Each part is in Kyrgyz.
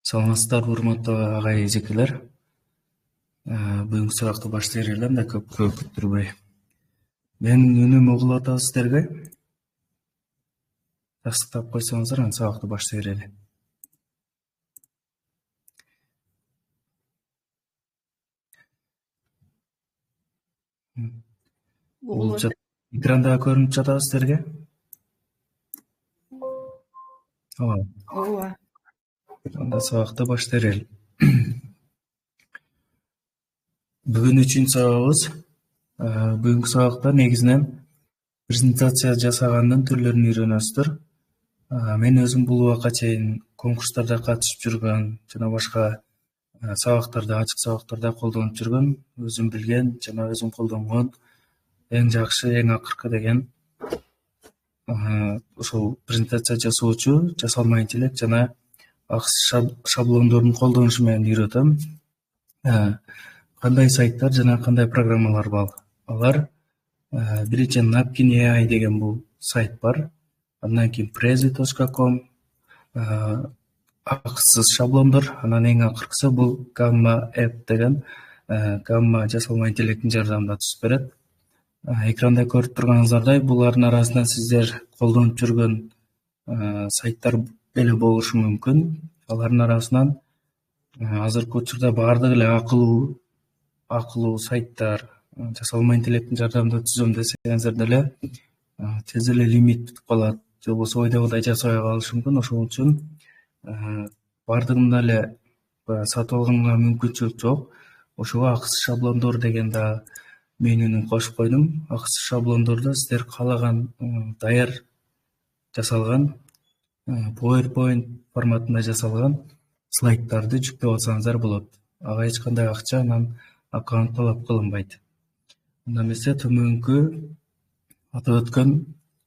Саламатсыздарбы, урматтуу агай эжекелер. Бүгүнкү сабакты баштай элем да көп күттүрбөй. Менин үнүм угула атабыз сиздерге. Тастыктап койсоңуздар, анан сабакты баштай берели. Экранда көрүнүп жатабы сиздерге? Ооба. Анда сабакты баштай берели. Бүгүн үчүнчү сабагыбыз. Бүгүнкү сабакта негизинен презентация жасаганын түрлөрүн үйрөнөсүздөр. Мен өзүм бул убакка чейин конкурстарда катышып жүргөн жана башка сабактарда, ачык сабактарда колдонуп жүргөн, өзүм билген жана өзүм колдонгон эң жакшы, эң акыркы деген ушул презентация жасоочу, жасалма интеллект жана акыс шаблондордун колдонушу менен үйрөтөм. Кандай сайттар жана кандай программалар бар? Алар биринчи Napkin AI деген бул сайт бар. Андан кийин prezi.com, акыссыз шаблондор, анан эң акыркысы бул Gamma App деген Gamma жасалма интеллекттин жардамында түзүп берет. Экранда көрүп турганыңыздардай, булардын арасынан сиздер колдонуп жүргөн сайттар эле болушу мүмкүн. Алардын арасынан азыркы учурда баардык эле акылуу сайттар жасалма интеллекттин жардамында түзөм десеңиздер деле тез эле лимит бүтүп калат, же болбосо ойдогудай жасабай калышы мүмкүн. Ошол үчүн баардыгында эле сатып алганга мүмкүнчүлүк жок. Ошого акысыз шаблондор деген да менюну кошуп койдум. Акысыз шаблондордо сиздер каалаган даяр жасалган PowerPoint форматында жасалган слайддарды жүктөп алсаңыздар болот. Ага эч кандай акча, анан аккаунт талап кылынбайт. Анда эмесе төмөнкү атап өткөн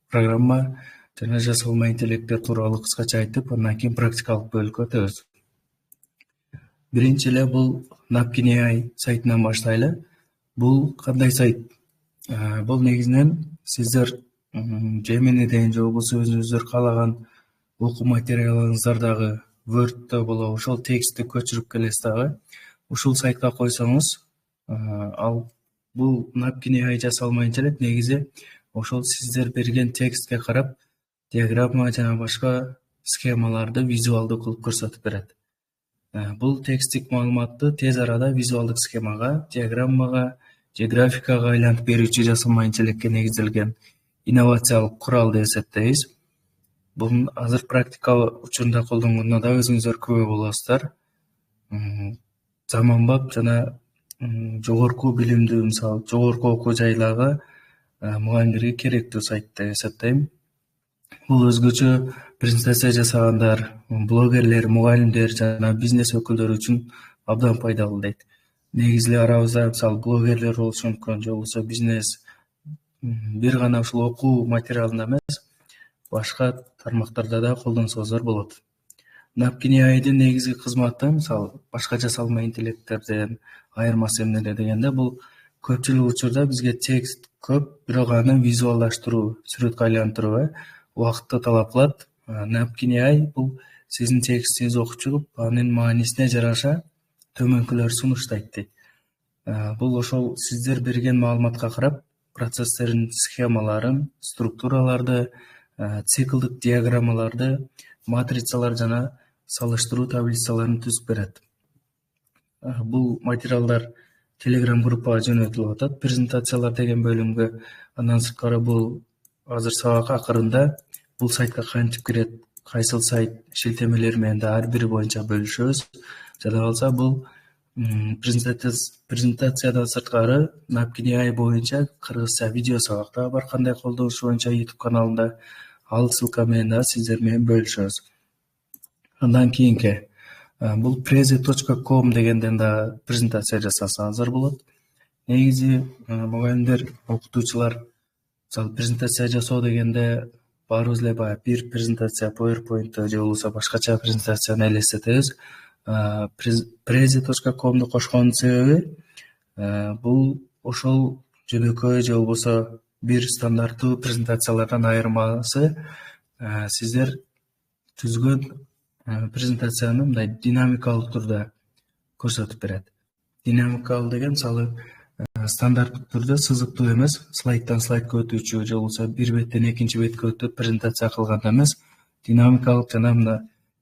программа жана жасалма интеллекттер тууралуу кыскача айтып, андан кийин практикалык бөлүккө өтөбүз. Биринчи эле бул Napkin AI сайтынан баштайлы. Бул кандай сайт? Бул негизинен сиздер Gemini'ден же болбосо өзүңүздөр каалаган окуу материалыңыздардагы Word'дө болобу, ошол текстти көчүрүп келесиз дагы. Ушул сайтка койсоңуз, ал бул Napkin AI жасалма интеллект негизи ошол сиздер берген текстке карап диаграмма жана башка схемаларды визуалдуу кылып көрсөтүп берет. Бул текстик маалыматты тез арада визуалдык схемага, диаграммага же графикага айлантып берүүчү жасалма интеллектке негизделген инновациялык курал деп эсептейбиз. Бунун азыр практикалык учурунда колдонгонуна да өзүңүздөр күбө болосуздар. Заманбап жана жогорку билимдүү, мисалы жогорку окуу жайларга мугалимдерге керектүү сайт деп эсептейм. Бул өзгөчө презентация жасагандар, блогерлер, мугалимдер жана бизнес өкүлдөрү үчүн абдан пайдалуу дейт. Негизи эле арабызда мисалы блогерлер болушу мүмкүн, же болбосо бизнес бир гана ушул окуу материалында эмес, башка тармактарда да колдонсоңуздар болот. Napkin AI'дин негизги кызматы, мисалы башка жасалма интеллекттерден айырмасы эмнеде дегенде, бул көпчүлүк учурда бизге текст көп, бирок аны визуалдаштыруу, сүрөткө айлантыруу убакытты талап кылат. Napkin AI бул сиздин текстиңизди окуп чыгып, анын маанисине жараша төмөнкүлөр сунуштайт дейт. Бул ошол сиздер берген маалыматка карап, процесстердин схемаларын, структураларды, циклдык диаграммаларды, матрицалар жана салыштыруу таблицаларын түзүп берет. Бул материалдар Telegram группага жөнөтүлүп атат, презентациялар деген бөлүмгө. Андан сырткары бул азыр сабак акырында бул сайтка кантип кирет, кайсыл сайт шилтемелери менен да ар бири боюнча бөлүшөбүз. Жада калса бул презентациядан сырткары Napkin AI боюнча кыргызча видео сабак да бар, кандай колдонуш боюнча YouTube каналында. Ал ссылка менен да сиздер менен бөлүшөбүз. Андан кийинки бул prezi.com дегенден да презентация жасасаңыздар болот. Негизи мугалимдер, окутуучулар мисалы презентация жасоо дегенде баарыбыз эле баягы бир презентация PowerPoint же болбосо башкача презентацияны элестетебиз. Prezi.comду кошкондун себеби бул ошол жөнөкөй же болбосо бир стандарттуу презентациялардан айырмасы, сиздер түзгөн презентацияны мындай динамикалык турда көрсөтүп берет. Динамикалуу деген мисалы стандарттык түрдө сызыктуу эмес, слайддан слайдка өтүүчү же болбосо бир беттен экинчи бетке өтүп презентация кылганда эмес, динамикалык жана мына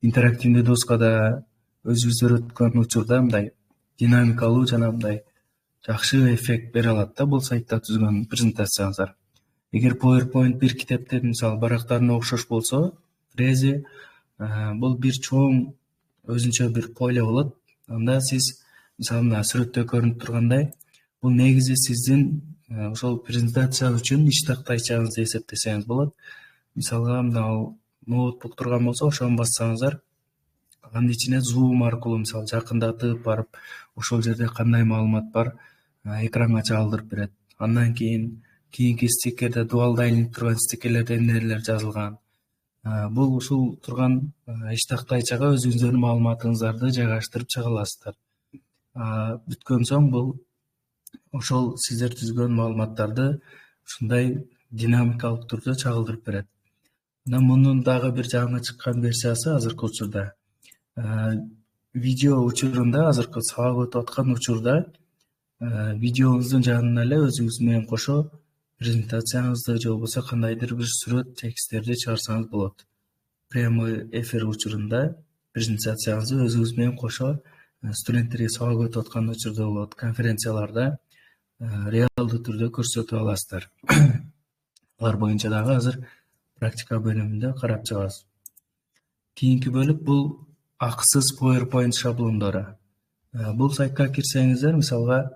интерактивдүү доскада өзүбүз өткөн учурда мындай динамикалуу жана мындай жакшы эффект бере алат да бул сайтта түзгөн презентацияңыздар. Эгер PowerPoint бир китептин мисалы барактарына окшош болсо, Prezi бул бир чоң өзүнчө бир поле болот. Анда сиз мисалы мына сүрөттө көрүнүп тургандай, бул негизи сиздин ошол презентация үчүн иш тактайчаңызды эсептесеңиз болот. Мисалга мына ноутбук турган болсо, ошону бассаңыздар, анын ичине зум аркылуу мисалы жакындатып барып, ошол жерде кандай маалымат бар, экранга чагылдырып берет. Андан кийинки стикерде dual dialing турган стикерлерде эмнелер жазылган. Бул ушул турган иш тактайчага өзүңүздөрдүн маалыматыңыздарды жайгаштырып чыга аласыздар. Бүткөн соң бул ошол сиздер түзгөн маалыматтарды ушундай динамикалык түрдө чагылдырып берет. Мунун дагы бир жаңы чыккан версиясы азыркы учурда. Видео учурунда, азыркы сабак өтүп аткан учурда видеоңуздун жанына эле өзүңүз менен кошо презентацияңызды же болбосо кандайдыр бир сүрөт, тексттерди чыгарсаңыз болот. Прямой эфир учурунда презентацияңызды өзүңүз менен кошо студенттерге сабак өтүп аткан учурда болот, конференцияларда реалдуу түрдө көрсөтүп аласыздар. Алар боюнча дагы азыр практика бөлүмүндө карап чыгабыз. Кийинки бөлүк бул акысыз PowerPoint шаблондору. Бул сайтка кирсеңиздер, мисалга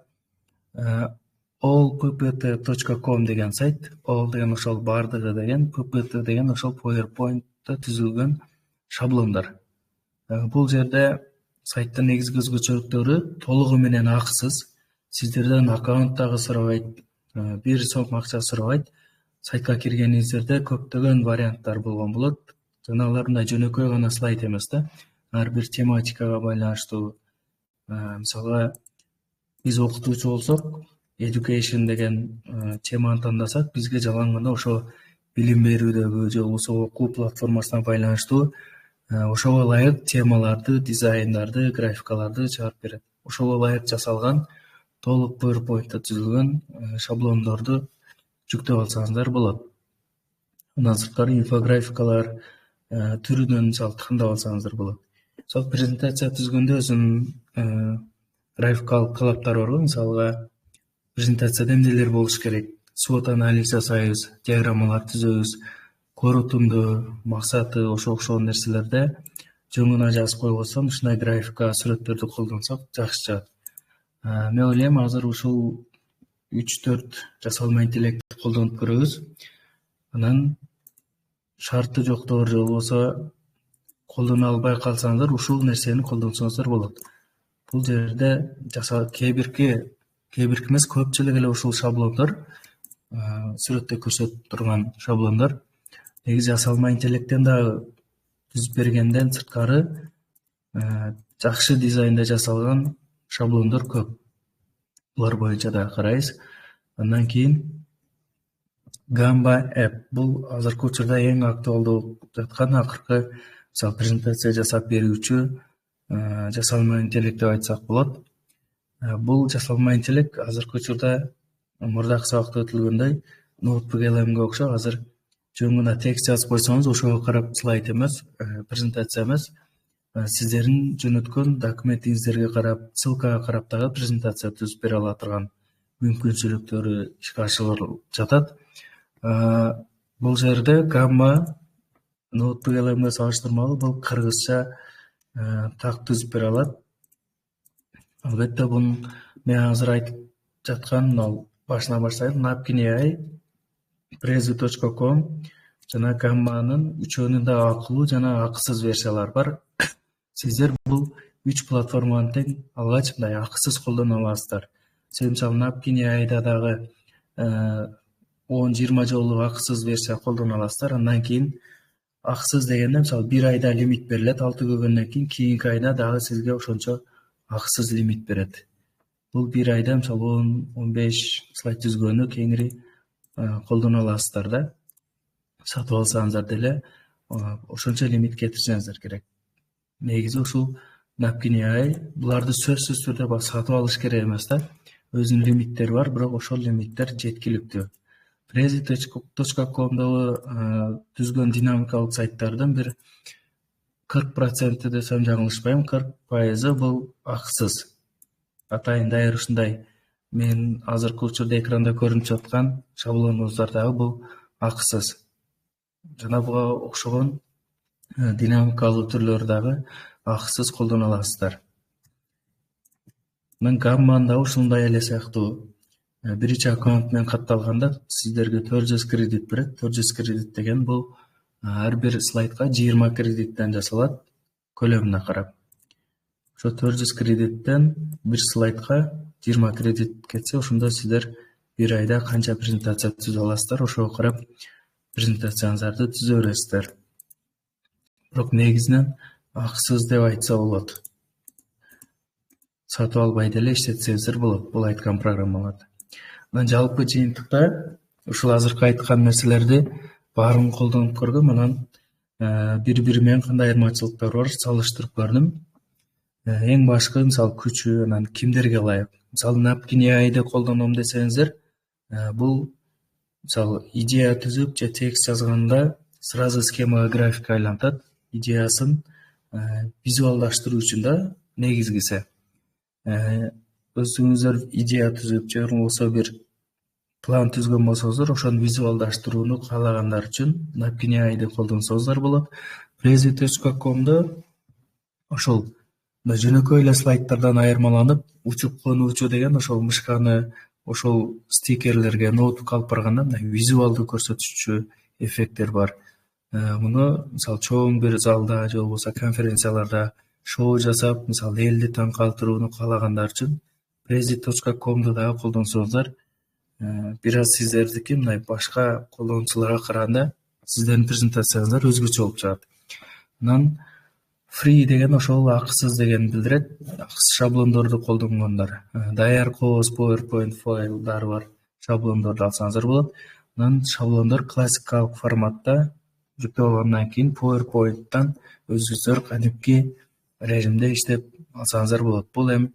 allppt.com деген сайт, all деген ошол бардыгы деген, ppt деген ошол PowerPoint'та түзүлгөн шаблондор. Бул жерде сайттын негизги өзгөчөлүктөрү толугу менен акысыз, сиздерден аккаунт дагы сурабайт, бир сом акча сурабайт. Сайтка киргениңиздерде көптөгөн варианттар болгон болот. Жана алар мындай жөнөкөй гана слайд эмес да, ар бир тематикага байланыштуу. Мисалга биз окутуучу болсок, education деген теманы тандасак, бизге жалаң гана ошо билим берүүдөгү же болбосо окуу платформасына байланыштуу ошого ылайык темаларды, дизайндарды, графикаларды чыгарып берет. Ошого ылайык жасалган толук PowerPoint'та түзүлгөн шаблондорду жүктөп алсаңыздар болот. Андан сырткары инфографикалар түрүнөн мисалы тандап алсаңыздар болот. Сол презентация түзгөндө өзүнүн графикалык талаптары бар. Мисалга презентацияда эмнелер болуш керек? SWOT анализ жасайбыз, диаграммалар түзөбүз, корутунду, максаты, ошол нерселерде жөн гана жазып койбостон ушундай графика, сүрөттөрдү колдонсок жакшы чыгат. Мен ойлойм, азыр ушул 3-4 жасалма интеллектти колдонуп көрөбүз. Анан шарты жоктор же болбосо колдоно албай калсаңыздар, ушул нерсени колдонсоңуздар болот. Бул жерде кээ бирки эмес, көпчүлүк эле ушул шаблондор, сүрөттө көрсөтүп турган шаблондор негизи жасалма интеллекттен дагы түзүп бергенден сырткары жакшы дизайнда жасалган шаблондор көп. Булар боюнча да карайбыз. Андан кийин Gamba app. Бул азыркы учурда эң актуалдуу болуп жаткан акыркы мисалы презентация жасап берүүчү жасалма интеллект деп айтсак болот. Бул жасалма интеллект азыркы учурда мурдакы сабакта өтүлгөндөй ноутбук LM'ге окшоп азыр жөн гана текст жазып койсоңуз, ошого карап слайд эмес, презентация эмес, сиздердин жөнөткөн документиңиздерге карап, ссылкага карап дагы презентация түзүп бере ала турган мүмкүнчүлүктөрү ишке ашырылып жатат. Бул жерде Gamba ноутбук LM'ге салыштырмалуу бул кыргызча так түзүп бере алат. Албетте бунун мен азыр айтып жаткан башынан баштайбыз. Napkin.ai, Prezi.com жана Gamba'нын үчөөнүн да акылуу жана акысыз версиялары бар. Сиздер бул 3 платформаны тең алгач мындай акысыз колдоно аласыздар. Сиз мисалы Napkin.ai'да дагы 10-20 жолу акысыз версия колдоно аласыздар. Андан кийин акысыз дегенде мисалы бир айда лимит берилет, 6 көнгөндөн кийин кийинки айда дагы сизге ошончо акысыз лимит берет. Бул бир айда мисалы 10-15 слайд түзгөнү кеңири колдоно аласыздар да. Сатып алсаңыздар деле ошончо лимит кетирсеңиздер керек. негизи ушул Napkin AI буларды сөзсүз түрдө сатып алыш керек эмес да. Өзүнүн лимиттери бар, бирок ошол лимиттер жеткиликтүү. Prezi.com'dогу түзгөн динамикалык сайттардын бир 40% десем жаңылышпайм, 40% бул акысыз. Атайын даяр ушундай мен азыркы учурда экранда көрүнүп жаткан шаблонубуздар дагы бул акысыз. Жана буга окшогон динамикалуу түрлөрү дагы акысыз колдоно аласыздар. Анан гамманы дагы ушундай эле сыяктуу биринчи аккаунт менен катталганда сиздерге 400 кредит берет. 400 кредит деген бул ар бир слайдка 20 кредиттен жасалат көлөмүнө карап. Ошо 400 кредиттен бир слайдка 20 кредит кетсе, ошондо сиздер бир айда канча презентация түзө аласыздар, ошого карап презентацияңыздарды түзө бересиздер. Бирок негизинен акысыз деп айтса болот. Сатып албай деле иштетсеңиздер болот бул айткан программаларды. Анан жалпы жыйынтыкта ушул азыркы айткан нерселерди баарын колдонуп көргөм, анан бири-бири менен кандай айырмачылыктар бар салыштырып көрдүм. Эң башкы мисалы күчү, анан кимдерге ылайык. Мисалы Napkin AI'ды колдоном десеңиздер, бул мисалы идея түзүп же текст жазганда сразу схемага графикка айлантат. Идеясын визуалдаштыруу үчүн да негизгиси. Өзүңүздөр идея түзүп же болбосо бир план түзгөн болсоңуздар, ошону визуалдаштырууну каалагандар үчүн Napkin AI'ды колдонсоңуздар болот. Prezi.com'до ошол жөнөкөй эле слайдтардан айырмаланып, учуп конуучу деген ошол мышканы ошол стикерлерге ноутбук алып барганда визуалдуу көрсөтүчү эффекттер бар. Муну мисалы чоң бир залда же болбосо конференцияларда шоу жасап, мисалы элди таң калтырууну каалагандар үчүн Prezi.com'ду дагы колдонсоңуздар, бир аз сиздердики мындай башка колдонуучуларга караганда сиздердин презентацияңыздар өзгөчө болуп чыгат. Анан free деген ошол акысыз деген билдирет. Акысыз шаблондорду колдонгондар. Даяр кооз, PowerPoint файлдары бар шаблондорду алсаңыздар болот. Анан шаблондор классикалык форматта жүктөп алгандан кийин PowerPoint'тан өзүңүздөр кадимки режимде иштеп алсаңыздар болот. Бул эми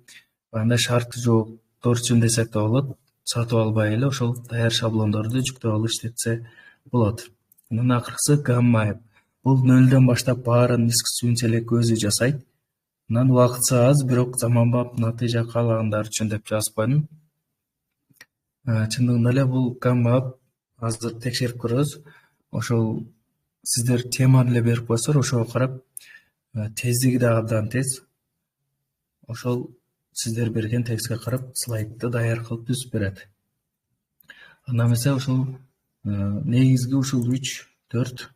андай шартты жооптор үчүн десек да болот. Сатып албай эле ошол даяр шаблондорду жүктөп алып иштетсе болот. Анан акыркысы Gamma. Бул нөлдөн баштап баарын искусственный интеллект өзү жасайт. Анан убакытсы аз, бирок заманбап натыйжа каалагандар үчүн деп жазып койдум. Чындыгында эле бул Gamma азыр текшерип көрөбүз. Ошол сиздер теманы эле берип койсоңор, ошого карап тездиги да абдан тез. Ошол сиздер берген текстке карап слайдты даяр кылып түзүп берет. Анда эмесе ошол негизги ушул 3-4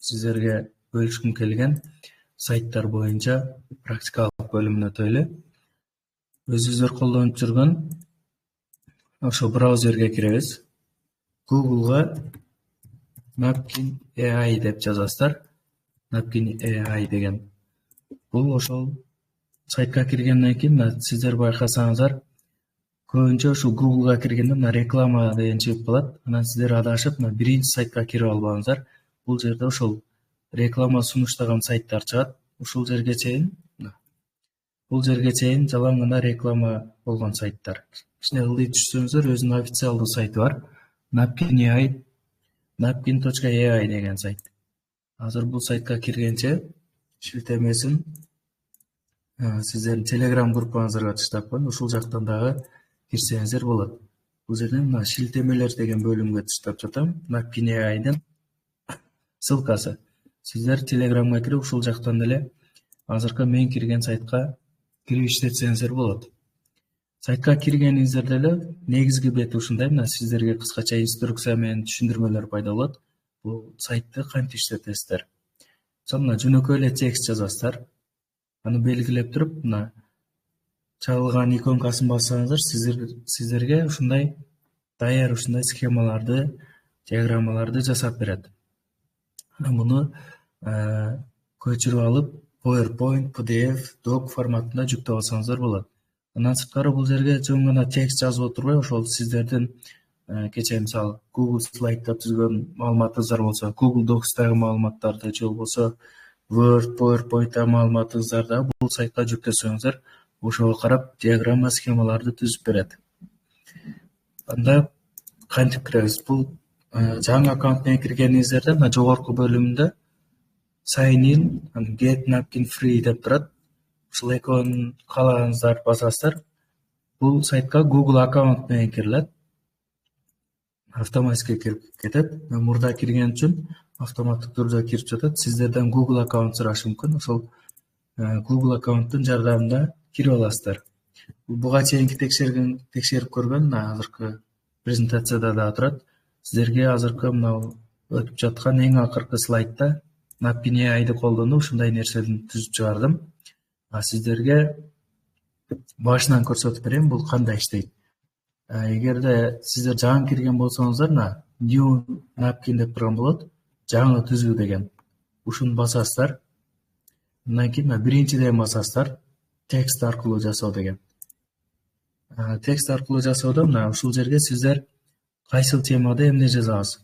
сиздерге бөлүшкүм келген сайттар боюнча практикалык бөлүмүн өтөйлү. Өзүңүздөр колдонуп жүргөн ошо браузерге киребиз. Google'га Napkin AI деп жазасыздар. Napkin AI деген. Бул ошол сайтка киргенден кийин сиздер байкасаңыздар, көбүнчө ушул Google'га киргенде реклама деген чыгып калат. Анан сиздер адашып биринчи сайтка кирип албаңыздар. Бул жерде ошол реклама сунуштаган сайттар чыгат. Ушул жерге чейин жалаң гана реклама болгон сайттар. Ичине ылдый түшсөңүздөр, өзүнүн официалдуу сайты бар. Napkin AI, Napkin.ai деген сайт. Азыр бул сайтка киргенче шилтемесин сиздердин Telegram группаңыздарга таштап коеюн. Ушул жактан дагы кирсеңиздер болот. Бул жерден шилтемелер деген бөлүмгө таштап жатам. Napkin AI'дын ссылкасы. Сиздер Telegramга кирип, ушул жактан эле азыркы мен кирген сайтка кирип иштетсеңиздер болот. Сайтка киргениңиздерде эле негизги бети ушундай, сиздерге кыскача инструкция менен түшүндүрмөлөр пайда болот. Бул сайтты кантип иштетесиздер. Мисалы, жөнөкөй эле текст жазасыздар. Аны белгилеп туруп, чагылган иконкасын бассаңыздар, сиздерге ушундай даяр ушундай схемаларды, диаграммаларды жасап берет. Муну көчүрүп алып, PowerPoint, PDF, Doc форматында жүктөп алсаңыздар болот. Андан сырткары бул жерге жөн гана текст жазып отурбай, ошол сиздердин кечээ мисалы Google слайдда түзгөн маалыматыңыздар болсо, Google Docs'тагы маалыматтарды же болбосо Word, PowerPoint маалыматыңыздарды бул сайтка жүктөсөңүздөр ошого карап диаграмма, схемаларды түзүп берет. Анда кантип киребиз? Бул жаңы аккаунт менен киргениңиздерде мына жогорку бөлүмүндө sign in, get napkin free деп турат. Ушул экөөнүн каалаганыңыздарды басасыздар. Бул сайтка Google аккаунт менен кирилет. Автоматически кирип кетет. Мурда кирген үчүн автоматтык түрдө кирип жатат. Сиздерден Google аккаунт сурашы мүмкүн. Ошол Google аккаунттун жардамында кирип аласыздар. Буга чейинки текшерип көргөн азыркы презентацияда да турат. Сиздерге азыркы мына өтүп жаткан эң акыркы слайдда Napkin AI'ды колдонуп ушундай нерсени түзүп чыгардым. Сиздерге башынан көрсөтүп берейин, бул кандай иштейт. Эгерде сиздер жаңы кирген болсоңуздар, new napkin деп турган болот, жаңы түзүү деген. Ушуну басасыздар. Андан кийин биринчиден басасыздар, текст аркылуу жасоо деген. Текст аркылуу жасоодо ушул жерге сиздер кайсыл темада эмне жазабыз,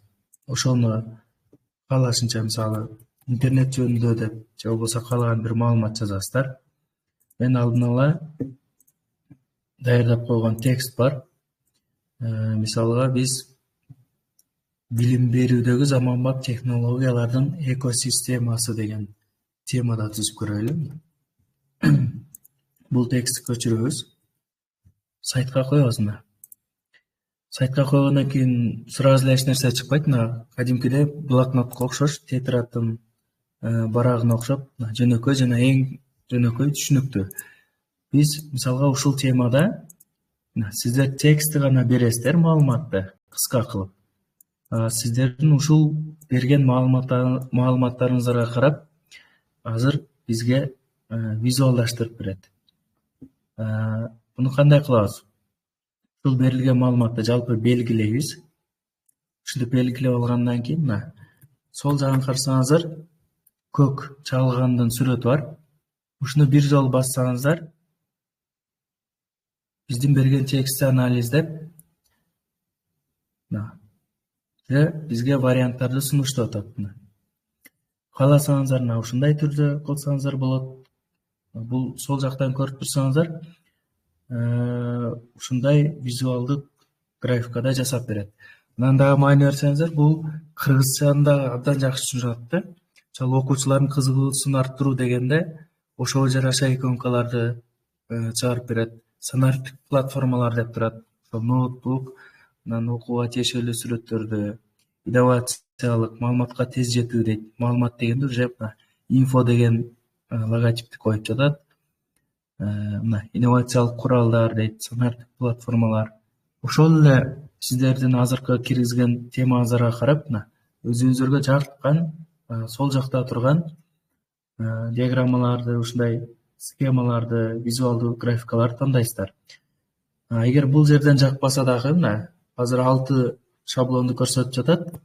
ошону каалашынча, мисалы интернет жөнүндө деп же болбосо каалаган бир маалымат жазасыздар. Мен алдын ала даярдап койгон текст бар. Мисалга биз билим берүүдөгү заманбап технологиялардын экосистемасы деген темада түзүп көрөлү. Бул текстти көчүрөбүз. Сайтка коебуз. Сайтка койгондон кийин сразу эле эч нерсе чыкпайт. Кадимкидей блокнотко окшош, тетрадтын барагына окшоп, жөнөкөй жана эң жөнөкөй түшүнүктүү. Биз мисалга ушул темада сиздер текстти гана бересиздер, маалыматты кыска кылып. Сиздердин ушул берген маалыматтарыңыздарга карап, азыр бизге визуалдаштырып берет. Буну кандай кылабыз? Ушул берилген маалыматты жалпы белгилейбиз. Ушинтип белгилеп алгандан кийин сол жагын карасаңыздар, көк чалгандын сүрөтү бар. Ушуну бир жолу бассаңыздар, биздин берген текстти анализдеп, бизге варианттарды сунуштап атат. Кааласаңыздар ушундай түрдө кылсаңыздар болот. Бул сол жактан көрүп турсаңыздар, ушундай визуалдык графикада жасап берет. Анан дагы маани берсеңиздер, бул кыргызчаны да абдан жакшы түшүнөт. Мисалы окуучулардын кызыгуусун арттыруу дегенде ошого жараша иконкаларды чыгарып берет. Санариптик платформалар деп турат. Ноутбук, анан окууга тиешелүү сүрөттөрдү, инновациялык, маалыматка тез жетүү дейт. Маалымат дегенде уже инфо деген логотипти коюп жатат. Инновациялык куралдар дейт, санариптик платформалар. Ошол эле сиздердин азыркы киргизген темаңыздарга карап, өзүңүздөргө жаккан сол жакта турган диаграммаларды, ушундай схемаларды, визуалдуу графикаларды тандайсыздар. Эгер бул жерден жакпаса дагы, азыр 6 шаблонду көрсөтүп жатат.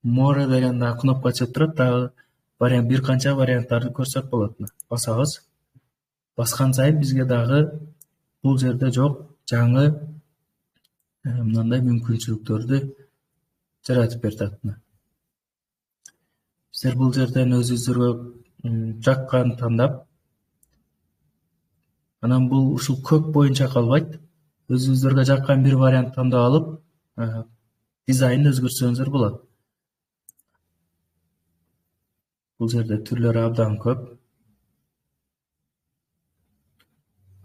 Море деген кнопка чыгып турат, дагы бир канча варианттарды көрсөк болот. Басабыз. Баскан сайын бизге дагы бул жерде жок жаңы мындай мүмкүнчүлүктөрдү жаратып берет. Сиздер бул жерден өзүңүздөргө жаккан тандап, анан бул ушул көк боюнча калбайт. Өзүңүздөргө жаккан бир вариант тандап алып, дизайнды өзгөртсөңүздөр болот. Бул жерде түрлөрү абдан көп.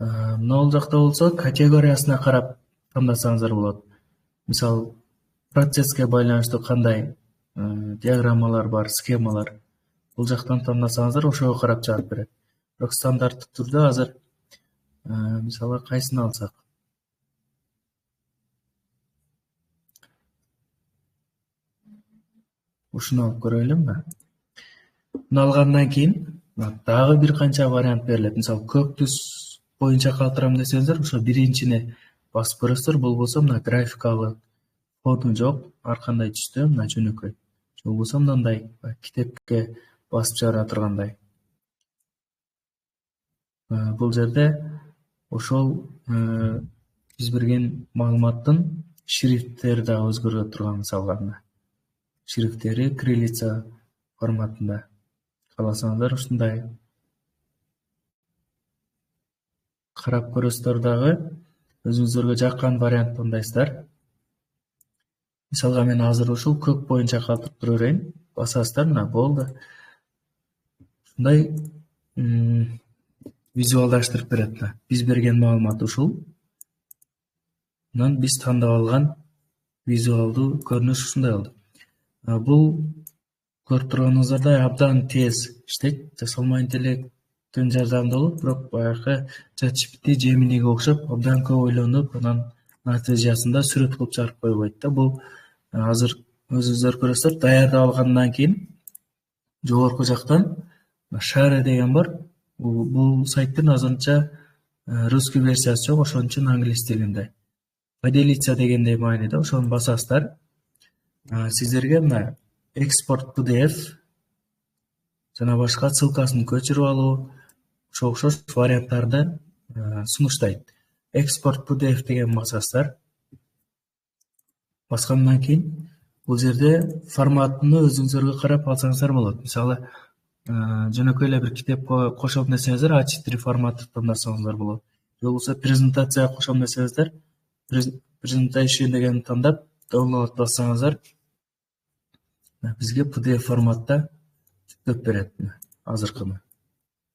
Мына жакта болсо категориясына карап тандасаңыздар болот. Мисалы, процесске байланыштуу кандай диаграммалар бар, схемалар. Бул жактан тандасаңыздар ошого карап чыгарып берет. Бирок стандарттык түрдө азыр мисалы кайсын алсак, ушуну алып көрөлү. Муну алгандан кийин дагы бир канча вариант берилет. Мисалы, көк түс боюнча калтырам десеңиздер, ошо биринчини басып көрөсүздөр. Болбосо графикалык фону жок, ар кандай түстө, жөнөкөй. Же болбосо мындай китепке басып чыгара тургандай. Бул жерде ошол биз берген маалыматтын шрифттери да өзгөрө турган, мисалга шрифттери кириллица форматында кааласаңыздар ушундай карап көрөсүздөр дагы өзүңүздөргө жаккан вариант тандайсыздар. Мисалга мен азыр ушул көк боюнча калтырып тура берейин. Басасыздар, мына болду. Ушундай визуалдаштырып берет. Биз берген маалымат ушул. Анан биз тандап алган визуалдуу көрүнүш ушундай болду. Бул көрүп турганыңыздардай абдан тез иштейт. Жасалма интеллекттин жардамында болот, бирок баягы ChatGPT, Gemini'ге окшоп абдан көп ойлонуп, анан натыйжасында сүрөт кылып чыгарып койбойт да. Бул азыр өзүңүздөр көрөсүздөр, даярдап алгандан кийин жогорку жактан Share деген бар. Бул сайттын азырынча русский версиясы жок, ошон үчүн англис тилинде. Поделиться дегендей мааниде, ошону басасыздар. Сиздерге мына экспорт PDF жана башка ссылкасын көчүрүп алуу, ошо окшош варианттарды сунуштайт. Экспорт PDF деген басасыздар. Баскандан кийин бул жерде форматын өзүңүзгө карап алсаңыздар болот. Мисалы, жөнөкөй эле бир китепке кошом десеңиздер, A4 форматы тандасаңыздар болот. Же болбосо презентацияга кошом десеңиздер, presentation дегенди тандап, download бассаңыздар, бизге PDF форматта жүктөп берет. Азыркыны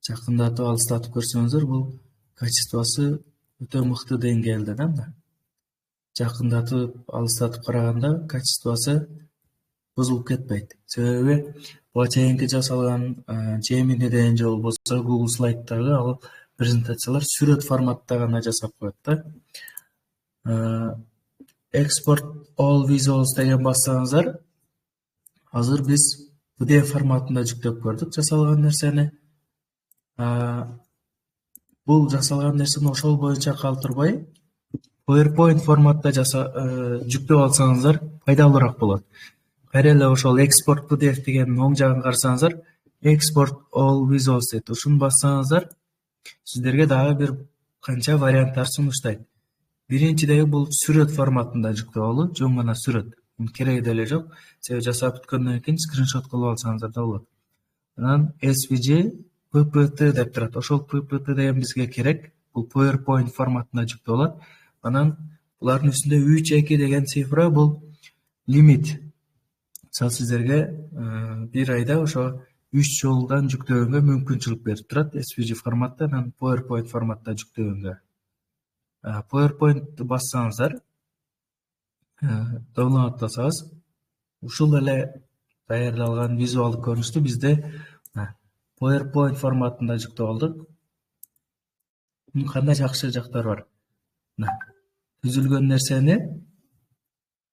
жакындатып, алыстатып көрсөңүздөр, бул качествосу өтө мыкты деңгээлде да. Жакындатып, алыстатып караганда качествосу бузулуп кетпейт. Себеби буга чейинки жасалган Gemini'ден же болбосо Google Slide'дагы ал презентациялар сүрөт форматта гана жасап коет да. Export all visuals деген бассаңыздар, азыр биз PDF форматында жүктөп көрдүк жасалган нерсени. Бул жасалган нерсени ошол боюнча калтырбай, PowerPoint форматта жүктөп алсаңыздар пайдалуураак болот. Кайра эле ошол Export PDF дегенин оң жагын карасаңыздар, Export all visuals дейт. Ушуну бассаңыздар, сиздерге дагы бир канча варианттар сунуштайт. Биринчидеги бул сүрөт форматында жүктөп алуу, жөн гана сүрөт. Кереги деле жок. Себеби жасап бүткөндөн кийин скриншот кылып алсаңыздар да болот. Анан SVG, PPT деп турат. Ошол PPT деген бизге керек. Бул PowerPoint форматында жүктөп алат. Анан булардын үстүндө 3.2 деген цифра, бул лимит. Мисалы сиздерге бир айда ошо 3 жолдан жүктөгөнгө мүмкүнчүлүк берип турат. SVG форматта, анан PowerPoint форматта жүктөгөнгө. PowerPoint бассаңыздар, download басабыз. Ушул эле даярдалган визуалдык көрүнүштү бизде PowerPoint форматында жүктөп алдык. Кандай жакшы жактары бар? Түзүлгөн нерсени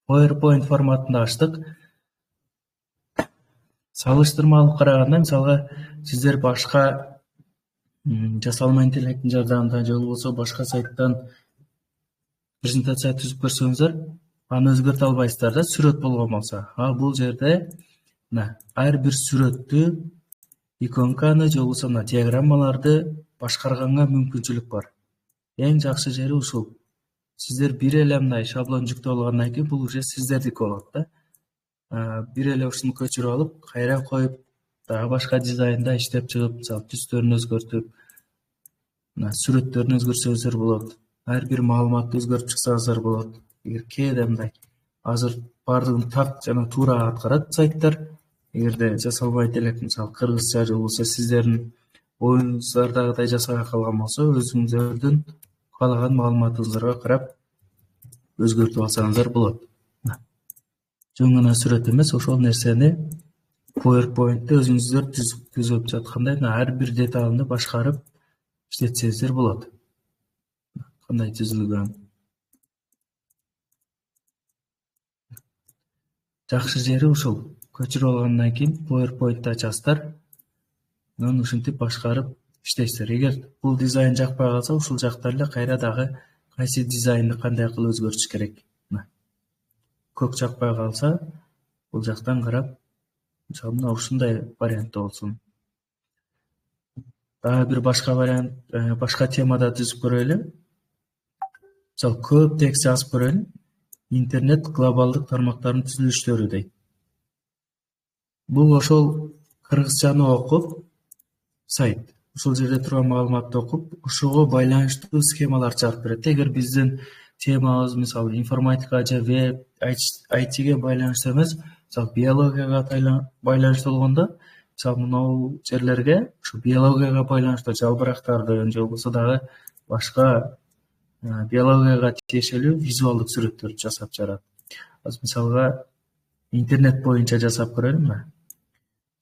PowerPoint форматында ачтык. Салыштырмалуу караганда, мисалга, сиздер башка жасалма интеллекттин жардамында же болбосо башка сайттан презентация түзүп көрсөңүздөр, аны өзгөртө албайсыздар да, сүрөт болгон болсо. Бул жерде ар бир сүрөттү, иконканы же болбосо диаграммаларды башкарганга мүмкүнчүлүк бар. Эң жакшы жери ушул. Сиздер бир эле мындай шаблон жүктөп алгандан кийин бул уже сиздердики болот да. Бир эле ушуну көчүрүп алып, кайра коюп, дагы башка дизайнда иштеп чыгып, мисалы түстөрүн өзгөртүп, сүрөттөрүн өзгөрсөңүздөр болот. Ар бир маалыматты өзгөртүп чыксаңыздар болот. Эгер кээде мындай азыр бардыгын так жана туура аткарат сайттар. Эгерде жасалма интеллект, мисалы кыргызча же болбосо сиздердин оюңуздардагыдай жасага калган болсо, өзүңүздөрдүн каалаган маалыматыңыздарга карап өзгөртүп алсаңыздар болот. Жөн гана сүрөт эмес, ошол нерсени PowerPoint'те өзүңүздөр түзүп жаткандай ар бир деталын башкарып иштетсеңиздер болот. Кандай түзүлгөн. Жакшы жери ушул. Көчүрүп алгандан кийин PowerPoint'ты ачасыздар. Анан ушинтип башкарып иштейсиздер. Эгер бул дизайн жакпай калса, ушул жактан эле кайра дагы кайсы дизайнды кандай кылып өзгөртүш керек. Көк жакпай калса, бул жактан карап, мисалы, ушундай вариантта болсун. Дагы бир башка вариант, башка темада түзүп көрөлү. Мисалы, көп текст жазып көрөлү. Интернет глобалдык тармактардын түзүлүштөрү дейт. Бул ошол кыргызчаны окуп, сайт. Ушул жерде турган маалыматты окуп, ошого байланыштуу схемалар чыгарып берет. Эгер биздин темабыз мисалы информатика же веб, айтиге байланыштуу эмес, мисалы биологияга байланыштуу болгондо, мисалы мынау жерлерге ушу биологияга байланыштуу жалбырактардын же болбосо дагы башка биологияга тиешелүү визуалдык сүрөттөрдү жасап чыгарат. Азыр мисалга интернет боюнча жасап көрөлүмбү?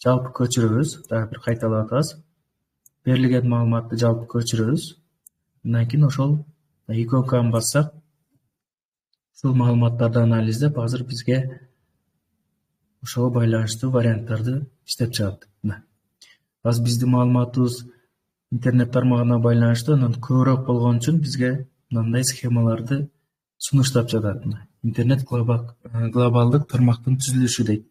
Жалпы көчүрөбүз, дагы бир кайталап атабыз. Берилген маалыматты жалпы көчүрөбүз. Андан кийин ошол иконканы бассак, ушул маалыматтарды анализдеп, азыр бизге ошого байланыштуу варианттарды иштеп чыгат. Азыр биздин маалыматыбыз интернет тармагына байланыштуу анан көбүрөөк болгон үчүн бизге мындай схемаларды сунуштап жатат. Интернет глобалдык тармактын түзүлүшү дейт.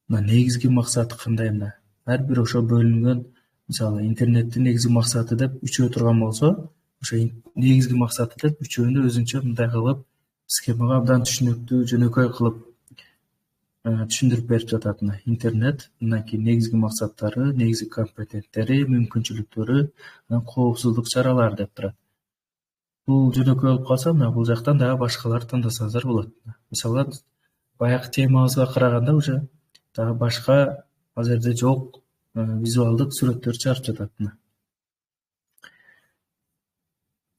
Негизги максаты кандай? Ар бир ошо бөлүнгөн, мисалы интернеттин негизги максаты деп үчөө турган болсо, ошо негизги максаты деп үчөөнү өзүнчө мындай кылып схемага абдан түшүнүктүү, жөнөкөй кылып түшүндүрүп берип жатат. Интернет мындан кийин негизги максаттары, негизги компоненттери, мүмкүнчүлүктөрү, коопсуздук чаралары деп турат. Бул жөнөкөй болуп калса, бул жактан дагы башкаларды тандасаңыздар болот. Мисалы, баягы темабызга караганда уже дагы башка ал жерде жок визуалдык сүрөттөр чыгарып жатат.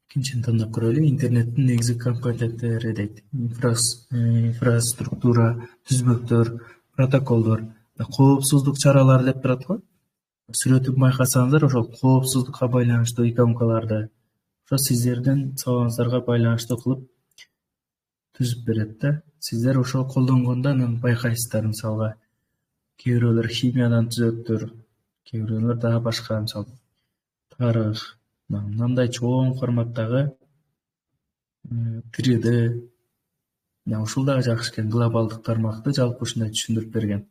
Экинчини тандап көрөлү. Интернеттин негизги компоненттери дейт. Инфраструктура, түзмөктөр, протоколдор, коопсуздук чаралары деп турат го. Сүрөтүн байкасаңыздар, ошол коопсуздукка байланыштуу иконкаларды ошо сиздердин салаңыздарга байланыштуу кылып түзүп берет да. Сиздер ошол колдонгондо анан байкайсыздар. Мисалга, кээ бирөөлөр химиядан түзөттүр, кээ бирөөлөр дагы башка, мисалы тарых, мындай чоң форматтагы 3D. Ушул дагы жакшы экен, глобалдык тармакты жалпы ушундай түшүндүрүп берген.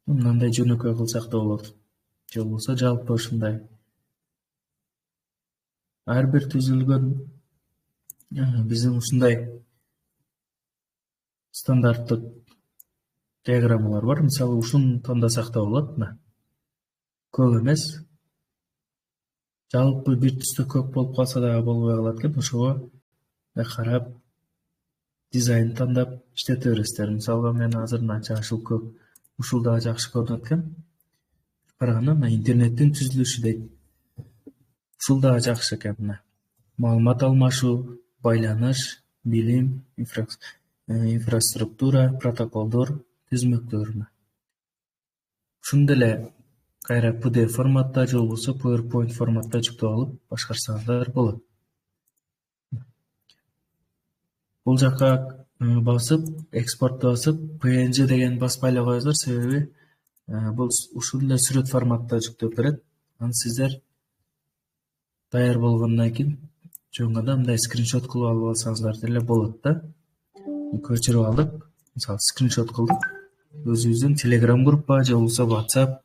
Мындай жөнөкөй кылсак да болот. Же болбосо жалпы ушундай. Ар бир түзүлгөн биздин ушундай стандарттык диаграммалар бар. Мисалы, ушуну тандасак да болот. Көп эмес. Жалпы бир түстө көп болуп калса дагы болбой калат экен. Ошого карап, дизайн тандап иштете бересиздер. Мисалга, мен азыр жашыл көк, ушул дагы жакшы көрүнөт экен. Караганда интернеттин түзүлүшү дейт. Ушул дагы жакшы экен. Маалымат алмашуу, байланыш, билим, инфраструктура, протоколдор, түзмөктөр. Ушуну эле кайра PDF форматта же болбосо PowerPoint форматта жүктөп алып башкарсаңыздар болот. Бул жакка басып, экспортто басып, PNG деген баспай эле коесуздар, себеби бул ушул эле сүрөт форматта жүктөп берет. Аны сиздер даяр болгондон кийин жөнгөндө мындай скриншот кылып алып алсаңыздар деле болот да. Көчүрүп алдык, мисалы скриншот кылдык. Өзүбүздүн Telegram группа же болбосо WhatsApp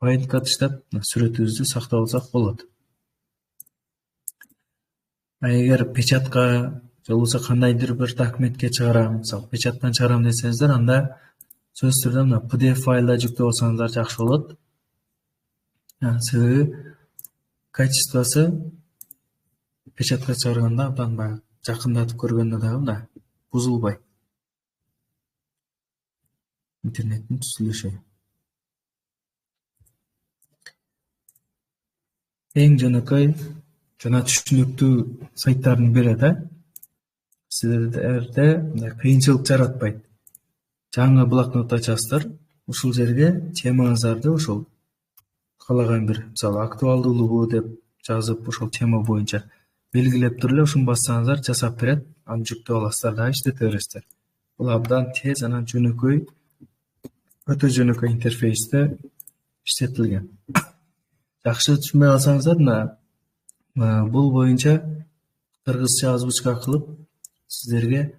файлга таштап, сүрөтүбүздү сактап алсак болот. Эгер печатка же болбосо кандайдыр бир документке чыгарам, мисалы печаттан чыгарам десеңиздер, анда сөзсүз түрдө PDF файлда жүктөп алсаңыздар жакшы болот. Себеби качествосы печатка чыгарганда абдан баягы жакындатып көргөндө дагы бузулбайт. Интернеттин түзүлүшү. Эң жөнөкөй жана түшүнүктүү сайттардын бири да. Сиздерде кыйынчылык жаратпайт. Жаңы блокнот ачасыздар, ушул жерге темаңыздарды ошол каалаган бир, мисалы актуалдуулугу деп жазып, ошол тема боюнча белгилеп туруп эле ушуну бассаңыздар жасап берет. Аны жүктөп аласыздар да иштете бересиздер. Бул абдан тез анан жөнөкөй, өтө жөнөкөй интерфейсте иштетилген. Жакшы түшүнбөй калсаңыздар, бул боюнча кыргызча озвучка кылып сиздерге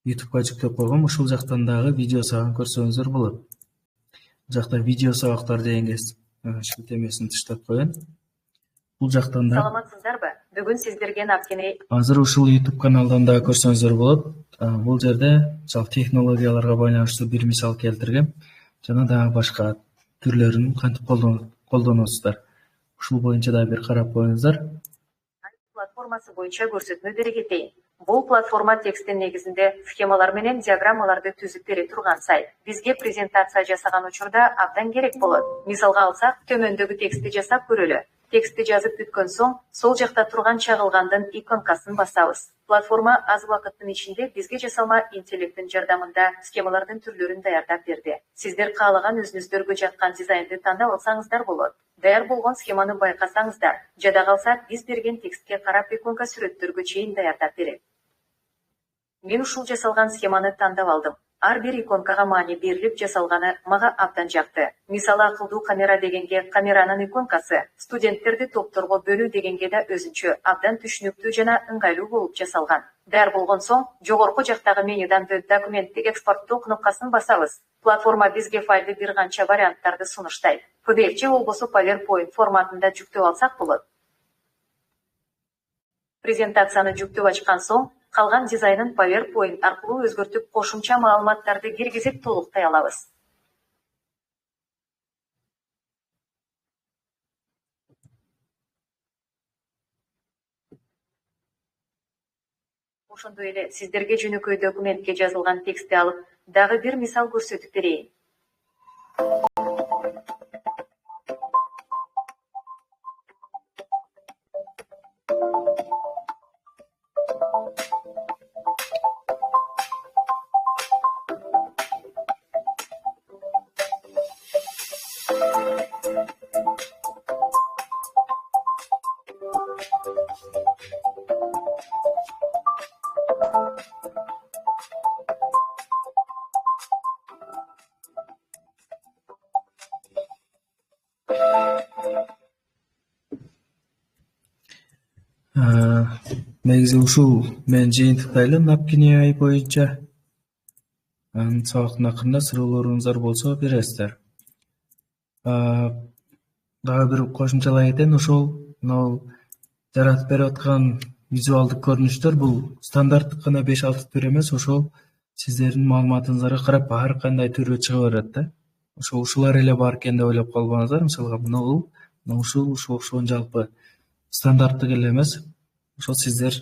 YouTube'га жүктөп койгом. Ушул жактан дагы видео сабагын көрсөңүздөр болот. Бул жакта видео сабактар дегенге шилтемесин таштап коеюн. Бул жактан да саламатсыздарбы? Бүгүн сиздерге Навкени азыр ушул YouTube каналдан дагы көрсөңүздөр болот. Бул жерде мисалы технологияларга байланыштуу бир мисал келтиргем. жана дагы башка түрлөрүн кантип колдоносуздар. Ушул боюнча да бир карап коюңуздар. Платформасы боюнча көрсөтмө бере кетейин. Бул платформа тексттин негизинде схемалар менен диаграммаларды түзүп бере турган сайт. Бизге презентация жасаган учурда абдан керек болот. Мисалга алсак, төмөндөгү текстти жасап көрөлү. Текстти жазып бүткөн соң, сол жакта турган чагылгандын иконкасын басабыз. Платформа аз убакыттын ичинде бизге жасалма интеллекттин жардамында схемалардын түрлөрүн даярдап берди. Сиздер каалаган өзүңүздөргө жаккан дизайнды тандап алсаңыздар болот. Даяр болгон схеманы байкасаңыздар, жада калса биз берген текстке карап иконка сүрөттөргө чейин даярдап берет. Мен ушул жасалган схеманы тандап алдым. Ар бир иконкага маани берилип жасалганы мага абдан жакты. Мисалы, акылдуу камера дегенге камеранын иконкасы, студенттерди топторго бөлүү дегенге да өзүнчө абдан түшүнүктүү жана ыңгайлуу болуп жасалган. Даяр болгон соң, жогорку жактагы менюдан документти экспорттоо кнопкасын басабыз. Платформа бизге файлды бир канча варианттарды сунуштайт. PDF же болбосо PowerPoint форматында жүктөп алсак болот. Презентацияны жүктөп ачкан соң, калган дизайнын PowerPoint аркылуу өзгөртүп, кошумча маалыматтарды киргизип толуктай алабыз. Ошондой эле сиздерге жөнөкөй документке жазылган текстти алып, дагы бир мисал көрсөтүп берейин. Негизи ушул мен жыйынтыктайлы Napkin боюнча. Сабактын акырында суроолоруңуздар болсо бересиздер. Дагы бир кошумчалай кетейин, ошол жаратып берип аткан визуалдык көрүнүштөр бул стандарттык гана 5-6 түр эмес, ошол сиздердин маалыматыңыздарга карап ар кандай түрү чыга берет да. Ушулар эле бар экен деп ойлоп калбаңыздар. Мисалга ушул ошон жалпы стандарттык эле эмес. Ошол сиздер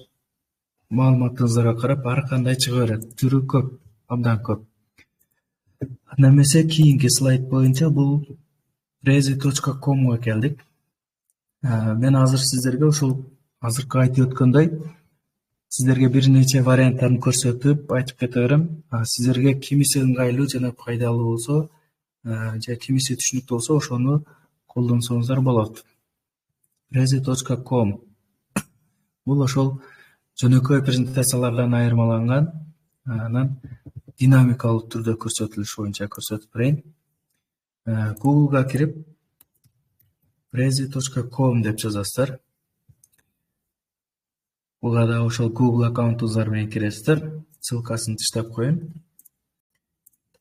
маалыматыңыздарга карап ар кандай чыга берет. Түрү көп, абдан көп. Анда эмесе кийинки слайд боюнча бул prezi.com'га келдик. Мен азыр сиздерге ушул азыркы айтып өткөндөй сиздерге бир нече варианттарын көрсөтүп айтып кете берем. Сиздерге кимиси ыңгайлуу жана пайдалуу болсо, же кимиси түшүнүктүү болсо, ошону колдонсоңуздар болот. prezi.com бул ошол жөнөкөй презентациялардан айырмаланган, анан динамикалуу түрдө көрсөтүлүш боюнча көрсөтүп берейин. Google'га кирип prezi.com деп жазасыздар. Буга да ошол Google аккаунтуңуздар менен киресиздер. Ссылкасын тыштап коеюн.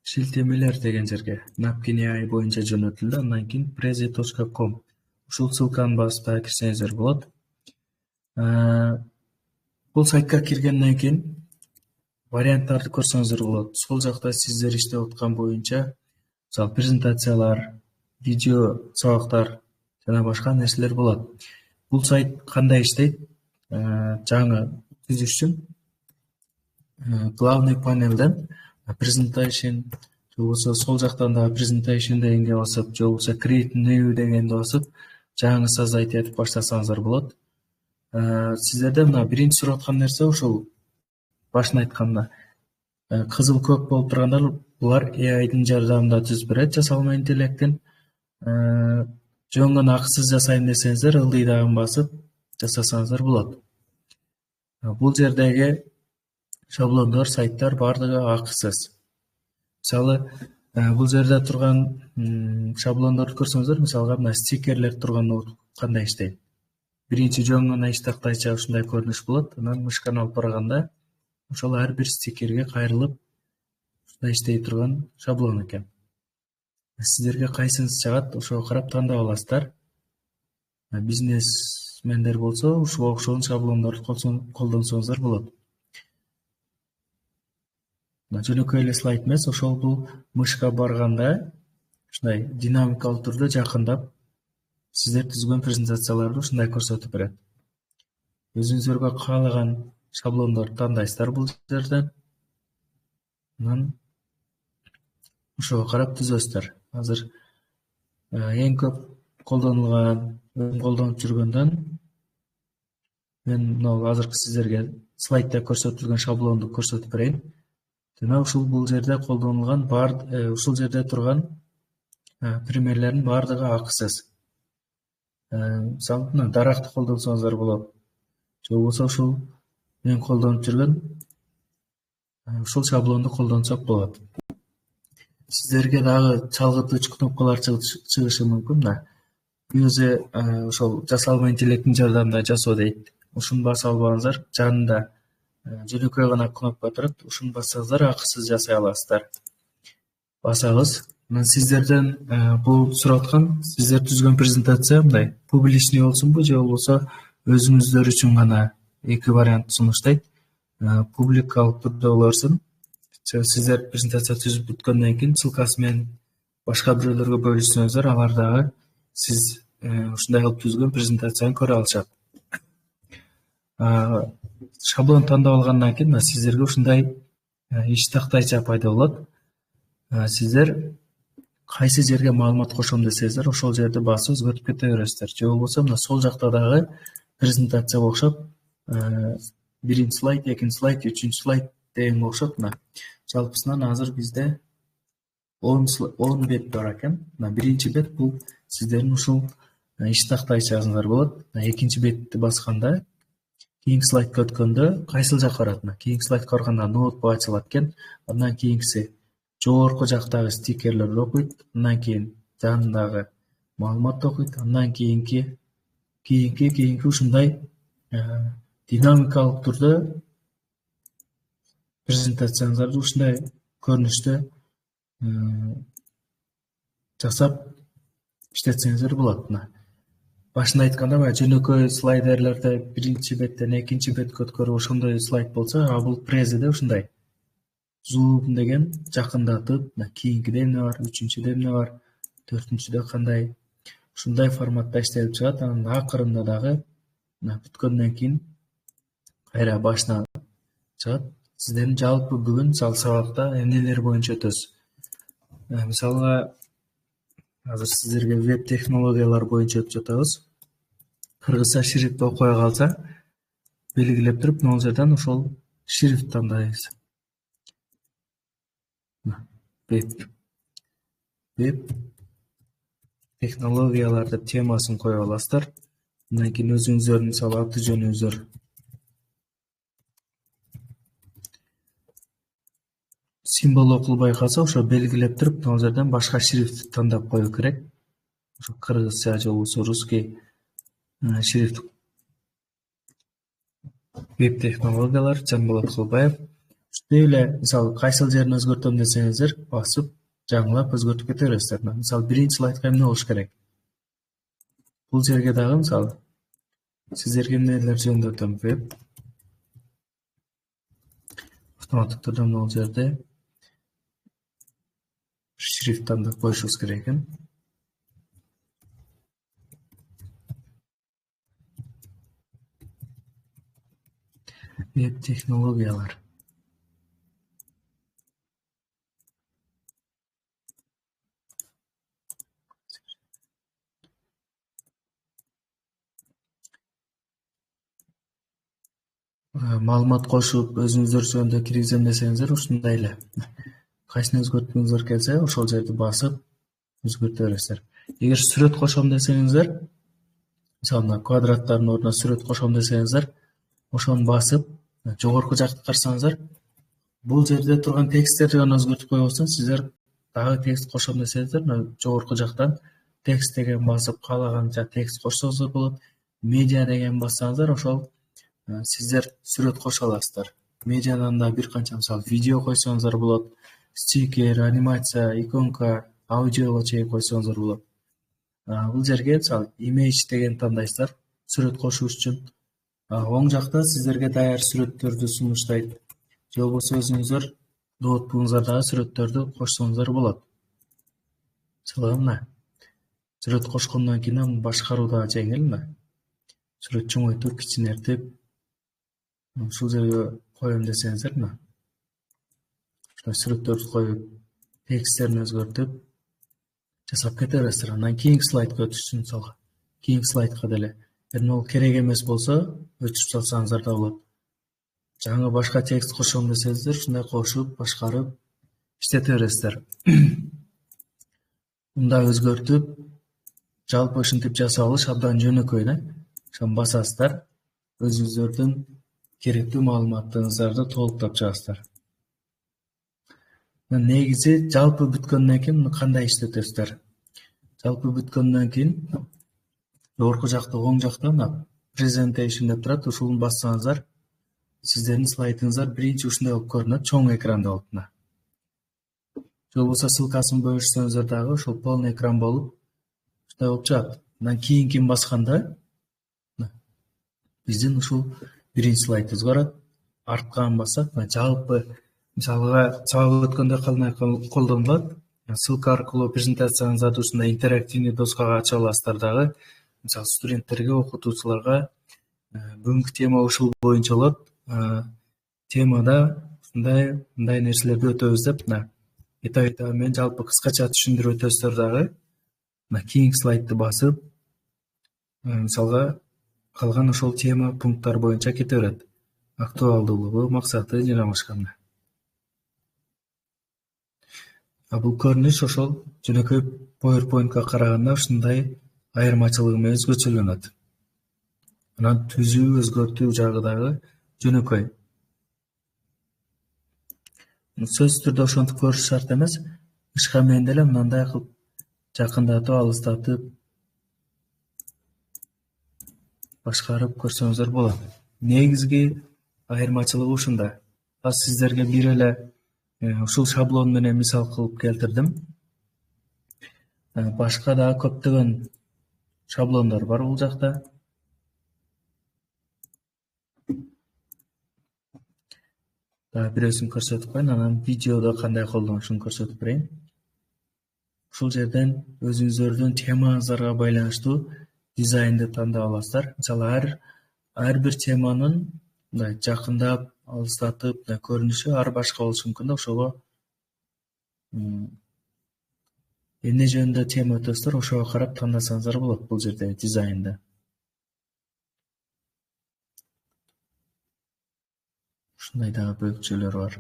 Шилтемелер деген жерге Napkin боюнча жөнөтүлдү. Андан кийин prezi.com. Ушул ссылканы басып да кирсеңиздер болот. Бул сайтка киргенден кийин варианттарды көрсөңүздөр болот. Сол жакта сиздер иштеп аткан боюнча, мисалы презентациялар, видео сабактар жана башка нерселер болот. Бул сайт кандай иштейт? Жаңы түзүш үчүн главный панелден presentation, же болбосо сол жактан да presentation дегенге басып, же болбосо create new дегенди басып, жаңы создать этип баштасаңыздар болот. Сиздерде мына биринчи сурап аткан нерсе ушул башын айтканда кызыл көк болуп тургандар, булар AI'дын жардамында түзүп берет, жасалма интеллектин. Жөн гана акысыз жасайм десеңиздер, ылдыйдагын басып жасасаңыздар болот. Бул жердеги шаблондор, сайттар бардыгы акысыз. Мисалы, бул жерде турган шаблондорду көрсөңүздөр, мисалга мына стикерлер турганда кандай иштейт. Биринчи жөн гана ич тактайча ушундай көрүнүш болот. Анан мышканы алып барганда ошол ар бир стикерге кайрылып ушундай иштей турган шаблон экен. Сиздерге кайсыңыз чагат, ошого карап тандап аласыздар. Бизнесмендер болсо, ушуга окшогон шаблондорду колдонсоңуздар болот. Жөнөкөй эле слайд эмес, ошол бул мышка барганда ушундай динамикалык түрдө жакындап сиздер түзгөн презентацияларды ушундай көрсөтүп берет. Өзүңүзгө каалаган шаблондорду тандайсыздар бул жерден. Анан ошого карап түзөсүздөр. Азыр эң көп колдонулган, өзүм колдонуп жүргөндөн мен мына азыркы сиздерге слайдда көрсөтүлгөн шаблонду көрсөтүп берейин. Жана ушул бул жерде колдонулган ушул жерде турган примерлердин баардыгы акысыз. Мисалы мына даракты колдонсоңуздар болот. Же болбосо ушул мен колдонуп жүргөн ушул шаблонду колдонсок болот. Сиздерге дагы чалгытуучу кнопкалар чыгышы мүмкүн да. Use ошол жасалма интеллекттин жардамында жасоо дейт. Ушуну баса албаңыздар, жанында жөнөкөй гана кнопка турат. Ушуну бассаңыздар акысыз жасай аласыздар. Басабыз. Анан сиздерден бул сурап аткан, сиздер түзгөн презентация мындай публичный болсунбу же болбосо өзүңүздөр үчүн гана эки вариант сунуштайт. Публикалык түрдө болорсун. Сиздер презентация түзүп бүткөндөн кийин ссылкасы менен башка бирөөлөргө бөлүшсөңүздөр, алар дагы сиз ушундай кылып түзгөн презентацияны көрө алышат. Шаблон тандап алгандан кийин сиздерге ушундай иш тактайча пайда болот. Сиздер кайсы жерге маалымат кошом десеңиздер, ошол жерди басып өзгөртүп кете бересиздер. Же болбосо мына сол жакта дагы презентацияга окшоп биринчи слайд, экинчи слайд, үчүнчү слайд дегенге окшоп мына жалпысынан азыр бизде 10 бет бар экен. Биринчи бет бул сиздердин ушул иш тактайчаңыздар болот. Экинчи бетти басканда кийинки слайдка өткөндө кайсыл жакка барат? Кийинки слайдка барганда ноутбук ачылат экен. Андан кийинкиси жогорку жактагы стикерлерди окуйт. Андан кийин жанындагы маалыматты окуйт. Андан кийинки ушундай динамикалык түрдө презентацияңыздарды ушундай көрүнүштө жасап иштетсеңиздер болот. Башында айтканда жөнөкөй слайдерлерде биринчи беттен экинчи бетке өткөрүп ошондой слайд болсо, бул президе ушундай зум деген жакындатып, кийинкиде эмне бар, үчүнчүдө эмне бар, төртүнчүдө кандай, ушундай форматта иштелип чыгат. Анан акырында дагы бүткөндөн кийин кайра башына чыгат. Сиздердин жалпы бүгүн сабакта эмнелер боюнча өтөсүз? Мисалга азыр сиздерге веб технологиялар боюнча өтүп жатабыз. Кыргызча шрифт окуя калса, белгилеп туруп, могул жерден ошол шрифт тандайбыз. Веб технологияларды темасын коюп аласыздар. Андан кийин өзүңүздөрдүн мисалы аты жөнүңүздөр символ окулбай калса, ошо белгилеп туруп, могул жерден башка шрифт тандап коюу керек. Ошо кыргызча же болбосо русский шрифт. Веб технологиялар, Жанболот Кулбаев. Ушундай эле, мисалы, кайсыл жерин өзгөртөм десеңиздер, басып, жаңылап өзгөртүп кете бересиздер. Мисалы, биринчи слайдка эмне болуш керек? Бул жерге дагы, мисалы, сиздерге эмнелер жөнүндө өтөм? Веб автоматтык түрдө могул жерде шрифт тандап коюшубуз керек экен. Веб технологиялар. Маалымат кошуп, өзүңүздөр жөнүндө киргизем десеңиздер, ушундай эле. Кайсыны өзгөрткүңүздөр келсе, ошол жерди басып өзгөртө бересиздер. Эгер сүрөт кошом десеңиздер, мисалы, квадраттардын ордуна сүрөт кошом десеңиздер, ошону басып, жогорку жакты карасаңыздар, бул жерде турган тексттерди гана өзгөртүп койбостон, сиздер дагы текст кошом десеңиздер, жогорку жактан текст деген басып, каалаганча текст кошсоңуздар болот. Медиа деген бассаңыздар, ошол сиздер сүрөт кошо аласыздар. Медиадан да бир канча мисалы видео койсоңуздар болот, стикер, анимация, иконка, аудио чейин койсоңуздар болот. Бул жерге мисалы image деген тандайсыздар, сүрөт кошуш үчүн. Оң жакта сиздерге даяр сүрөттөрдү сунуштайт. Же болбосо өзүңүздөр ноутбугуңуздардагы сүрөттөрдү кошсоңуздар болот. Мына сүрөт кошкондон кийин аны башкаруу да жеңил. Сүрөт чоңойтуп, кичинертип, ушул жерге коем десеңиздер, ушундай сүрөттөрдү коюп, тексттерин өзгөртүп жасап кете бересиздер. Андан кийинки слайдка өтүш үчүн мисалга, кийинки слайдка деле эгер ал керек эмес болсо өчүрүп салсаңыздар да болот. Жаңы башка текст кошом десеңиздер, ушундай кошуп, башкарып иштете бересиздер. Мында өзгөртүп, жалпы ушинтип жасап алыш абдан жөнөкөй да. Ошону басасыздар, өзүңүздөрдүн керектүү маалыматтарыңыздарды толуктап чыгасыздар. Негизи жалпы бүткөндөн кийин кандай иштетесиздер? Жалпы бүткөндөн кийин жогорку жакта оң жакта presentation деп турат, ушуну бассаңыздар, сиздердин слайдыңыздар биринчи ушундай болуп көрүнөт, чоң экранда болуп. Же болбосо ссылкасын бөлүшсөңүздөр дагы ошол полный экран болуп, ушундай болуп чыгат. Андан кийинкин басканда биздин ушул биринчи слайдыбыз барат. Арткан бассак, жалпы мисалга сабак өткөндө кандай колдонулат? Ссылка аркылуу презентацияңыздарды ушундай интерактивный доскага ача аласыздар дагы. Мисалы студенттерге, окутуучуларга бүгүнкү тема ушул боюнча болот. Темада мындай нерселерди өтөбүз деп, айта мен жалпы кыскача түшүндүрүп өтөсүздөр дагы. Кийинки слайдты басып, мисалга калган ошол тема пункттар боюнча кете берет. Актуалдуулугу, максаты жана башка. Бул көрүнүш ошол жөнөкөй PowerPoint'ка караганда ушундай айырмачылыгы менен өзгөчөлөнөт. Анан түзүү, өзгөртүү жагы дагы жөнөкөй. Сөзсүз түрдө ошентип көрүш шарт эмес. Ышка менен деле мындай кылып жакындатып, алыстатып, башкарып көрсөңүздөр болот. Негизги айырмачылыгы ушунда. Аз сиздерге бир эле ушул шаблон менен мисал кылып келтирдим. Башка да көптөгөн шаблондор бар бул жакта. Бирөөсүн көрсөтүп коеюн, анан видеодо кандай колдонушун көрсөтүп берейин. Ушул жерден өзүңүздөрдүн темаңыздарга байланыштуу дизайнды тандап аласыздар. Мисалы, ар бир теманын жакындап, алыстатып көрүнүшү ар башка болушу мүмкүн да. Ошого эмне жөнүндө тема өтөсүздөр, ошого карап тандасаңыздар болот бул жерде дизайнды. Ушундай дагы бөлүкчөлөр бар.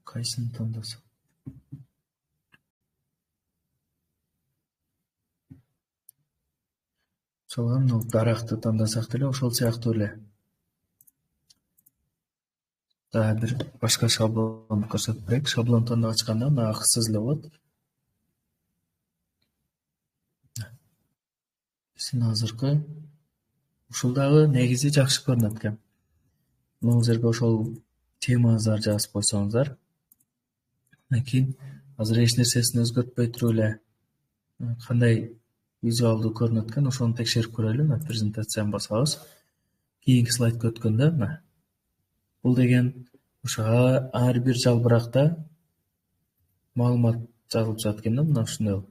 Кайсыны тандасак? Мисалга, даракты тандасак деле ошол сыяктуу эле. Бир башка шаблон көрсөтүп берейик. Шаблон тандап ачканда акысыз эле болот. Сен азыркы ушул дагы негизи жакшы көрүнөт экен. Бул жерге ошол темаңыздарды жазып койсоңуздар, кийин азыр эч нерсесин өзгөртпөй туруп эле кандай визуалдуу көрүнөт экен, ошону текшерип көрөлү. Презентацияны басабыз. Кийинки слайдка өткөндө бул деген ошо ар бир жалбыракта маалымат жазылып жатат экен да, мына ушундай болуп.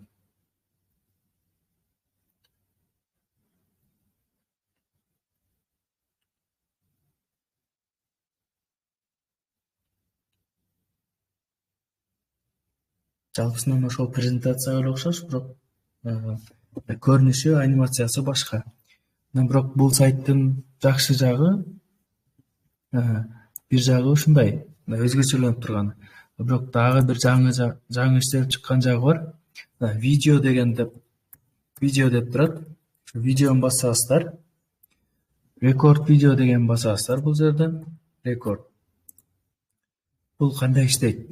Жалпысынан ошол презентацияга эле окшош, бирок көрүнүшү, анимациясы башка. Бирок бул сайттын жакшы жагы, бир жагы ушундай, өзгөчөлөнүп турганы. Бирок дагы бир жаңы иштелип чыккан жагы бар. Видео деп турат. Ошо видеону басасыздар. Рекорд видео деген басасыздар бул жерден. Рекорд. Бул кандай иштейт?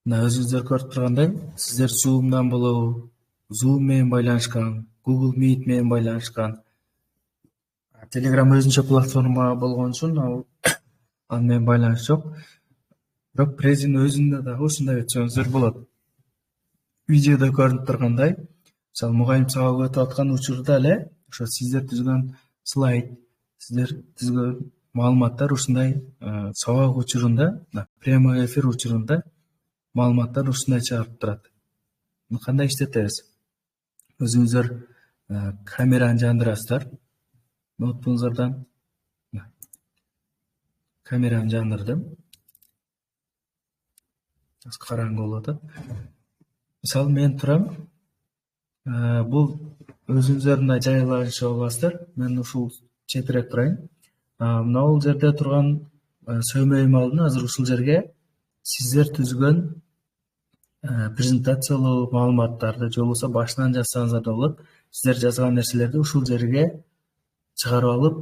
Өзүңүздөр көрүп тургандай, сиздер Zoom'дан болобу, Zoom менен байланышкан, Google Meet менен байланышкан. Telegram өзүнчө платформа болгон үчүн ал менен байланыш жок. Бирок презин өзүндө дагы ушундай өтсөңүздөр болот. Видеодо көрүнүп тургандай, мисалы мугалим сабак өтүп аткан учурда эле ошо сиздер түзгөн слайд, сиздер түзгөн маалыматтар ушундай сабак учурунда, прямой эфир учурунда маалыматтар ушундай чыгарып турат. Кандай иштетебиз? Өзүңүздөр камераны жандырасыздар. Ноутбугуңуздардан камераны жандырдым. Караңгы болуп атат. Мисалы мен турам. Бул өзүңүздөрдүн жайланышып аласыздар. Мен ушул четирээк турайын. Мына бул жерде турган сөймөйүм алдын азыр ушул жерге сиздер түзгөн презентациялуу маалыматтарды же болбосо башынан жазсаңыздар да болот. Сиздер жазган нерселерди ушул жерге чыгарып алып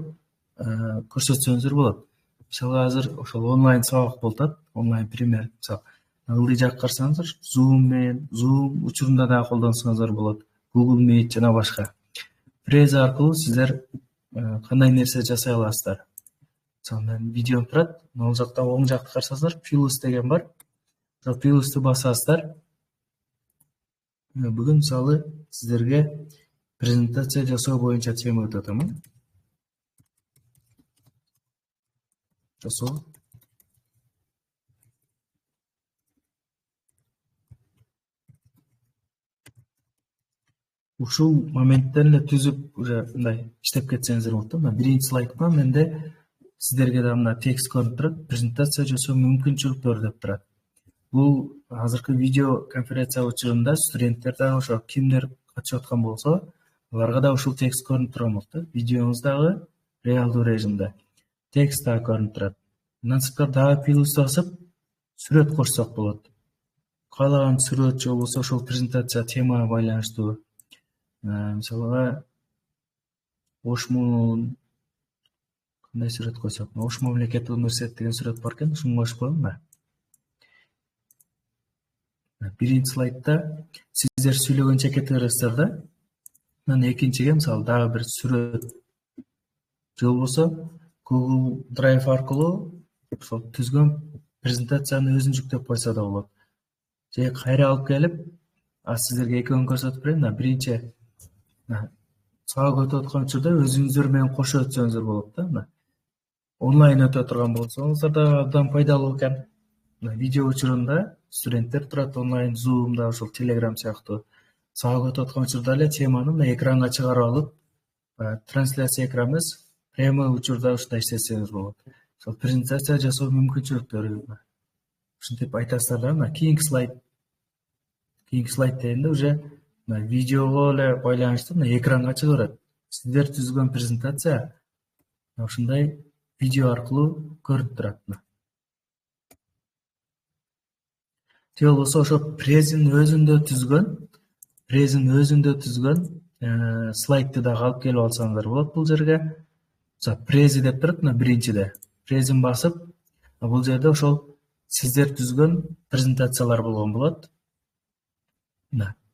көрсөтсөңүздөр болот. Мисалы азыр ошол онлайн сабак болуп атат, онлайн пример. Мисалы ылдый жакка карасаңыздар, Zoom учурунда да колдонсоңуздар болот. Google Meet жана башка. Преза аркылуу сиздер кандай нерсе жасай аласыздар. Мисалы мен видеом турат, ал жакта оң жакты карасаңыздар, Plus деген бар. Ошол Plus'ты басасыздар. Бүгүн мисалы сиздерге презентация жасоо боюнча тема өтүп атам. Жасоо. Ушул моменттен эле түзүп уже мындай иштеп кетсеңиздер болот. Мына биринчи слайдта менде сиздерге да мына текст көрүнүп турат. Презентация жасоо мүмкүнчүлүктөрү деп турат. Бул азыркы видео конференция учурунда студенттер дагы ошо кимдер катышып аткан болсо, аларга да ушул текст көрүнүп турган болот. Видеоңуз дагы реалдуу режимде. Текст дагы көрүнүп турат. Мындан сырткары дагы плюс басып сүрөт кошсок болот. Каалаган сүрөт же болбосо ошол презентация темага байланыштуу. Мисалга Ошмун кандай сүрөт койсок, Ош мамлекеттик университети деген сүрөт бар экен, ушуну кошуп коеюн. Биринчи слайдта сиздер сүйлөгөн чекеттериңиздер да. Анан экинчиге мисалы дагы бир сүрөт же болбосо Google Drive аркылуу ошол түзгөн презентацияны өзүн жүктөп койсо да болот. Же кайра алып келип, сиздерге экөөнү көрсөтүп берейин. Биринчи сабак өтүп аткан учурда өзүңүздөр менен кошо өтсөңүздөр болот да. Онлайн өтө турган болсоңуздар да абдан пайдалуу экен. Видео учурунда студенттер турат онлайн, Zoom'да, ошол Telegram сыяктуу. Сабак өтүп аткан учурда эле теманы экранга чыгарып алып, трансляция экран эмес, прямой учурда ушундай иштетсеңиз болот. Ошол презентация жасоо мүмкүнчүлүктөрү ушинтип айтасыздар да. Мына кийинки слайд дегенде уже видеого эле байланыштуу экранга чыга берет. Сиздер түзгөн презентация ушундай видео аркылуу көрүнүп турат. Же болбосо ошо презин өзүндө түзгөн слайдты дагы алып келип алсаңыздар болот бул жерге. Прези деп турат, биринчиде. Презин басып, бул жерде ошол сиздер түзгөн презентациялар болгон болот.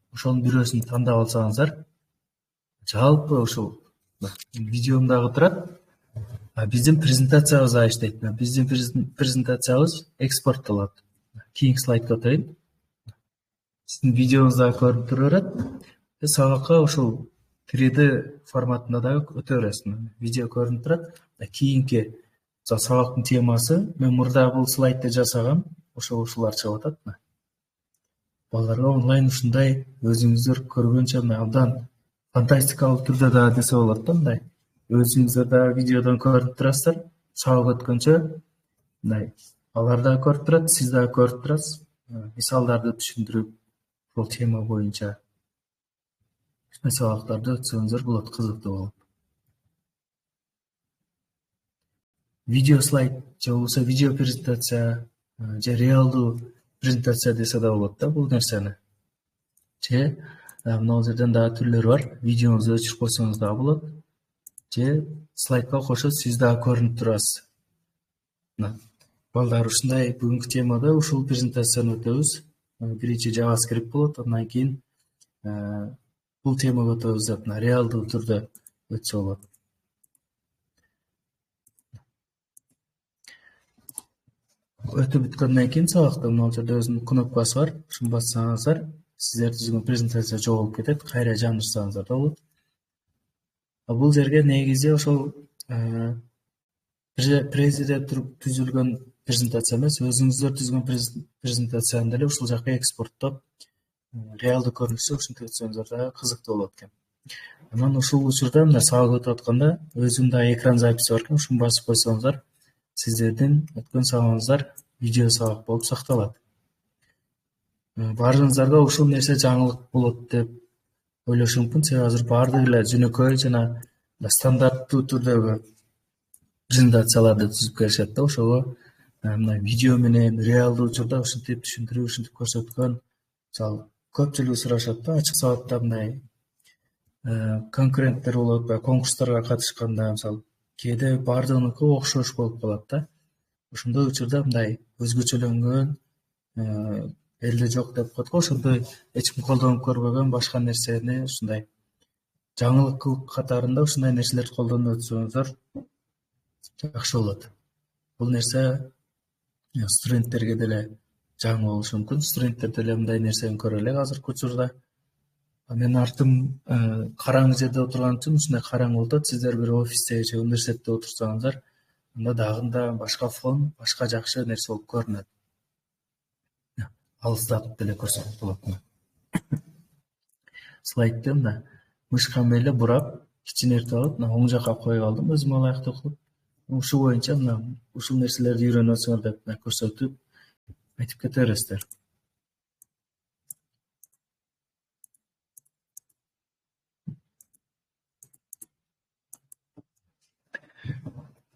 Ошонун бирөөсүн тандап алсаңыздар, жалпы ошол видеомдагы турат. Биздин презентациябыз да иштейт. Биздин презентациябыз экспорттолот. Кийинки слайдка өтөйүн. Сиздин видеоңуз дагы көрүнүп тура берет. Сабакка ошол 3D форматында дагы өтө бересиз. Видео көрүнүп турат. Кийинки сабактын темасы, мен мурда бул слайдты жасагам, ушулар чыгып атат. Балдарга онлайн ушундай өзүңүздөр көргөнчө абдан фантастикалык түрдө да десе болот да, мындай. Өзүңүздөр да видеодон көрүп турасыздар, сабак өткөнчө мындай алар да көрүп турат, сиз да көрүп турасыз. Мисалдарды түшүндүрүп, ошол тема боюнча сабактарды өтсөңүздөр болот, кызыктуу болот. Видео слайд же болбосо видео презентация же реалдуу презентация десе да болот да бул нерсени. Же мына жерден дагы түрлөрү бар. Видеоңузду өчүрүп койсоңуз дагы болот. Же слайдка кошо сиз дагы көрүнүп турасыз. Балдар, ушундай бүгүнкү темада ушул презентацияны өтөбүз. Биринчи JavaScript болот, андан кийин бул темага өтөбүз деп реалдуу түрдө өтсө болот. Өтүп бүткөндөн кийин сабакта мына жерде өзүнүн кнопкасы бар. Ушуну бассаңыздар, сиздер түзгөн презентация жоголуп кетет. Кайра жандырсаңыздар да болот. Бул жерге негизи ошол президент түзүлгөн презентация эмес, өзүңүздөр түзгөн презентацияны деле ушул жака экспорттоп, реалдуу көрүнүштө ушинтип өтсөңүздөр дагы кызыктуу болот экен. Анан ушул учурда мына сага өтүп атканда өзүм да экран записи бар экен, ушуну басып койсоңуздар, сиздердин өткөн сабагыңыздар видео сабак болуп сакталат. Баарыңыздарга ушул нерсе жаңылык болот деп ойлошум мүмкүн, себеби азыр баардыгы эле жөнөкөй жана стандарттуу түрдөгү презентацияларды түзүп келишет да. Ошого мына видео менен реалдуу учурда ушинтип түшүндүрүп, ушинтип көрсөткөн, мисалы көпчүлүгү сурашат да, ачык сабатта мындай конкуренттер болот, баягы конкурстарга катышканда, мисалы кээде баардыгыныкы окшош болуп калат да. Ошондой учурда мындай өзгөчөлөнгөн, элде жок деп коет го, ошондой эч ким колдонуп көрбөгөн башка нерсени, ушундай жаңылык катарында ушундай нерселерди колдонуп өтсөңүздөр жакшы болот. Бул нерсе студенттерге деле жаңы болушу мүмкүн. Студенттер деле мындай нерсени көрө элек азыркы учурда. Менин артым караңгы жерде отурган үчүн ушундай караңгы болуп атат. Сиздер бир офисте же университетте отурсаңыздар, анда дагы да башка фон, башка жакшы нерсе болуп көрүнөт. Алыстап деле көрсөтүп болот. Слайдты мына мышка менен бурап, кичинертип алып, мына оң жака коюп алдым өзүм ылайыктуу кылып. Ушул боюнча мына ушул нерселерди үйрөнүп атсаңар деп көрсөтүп айтып кете бересиздер.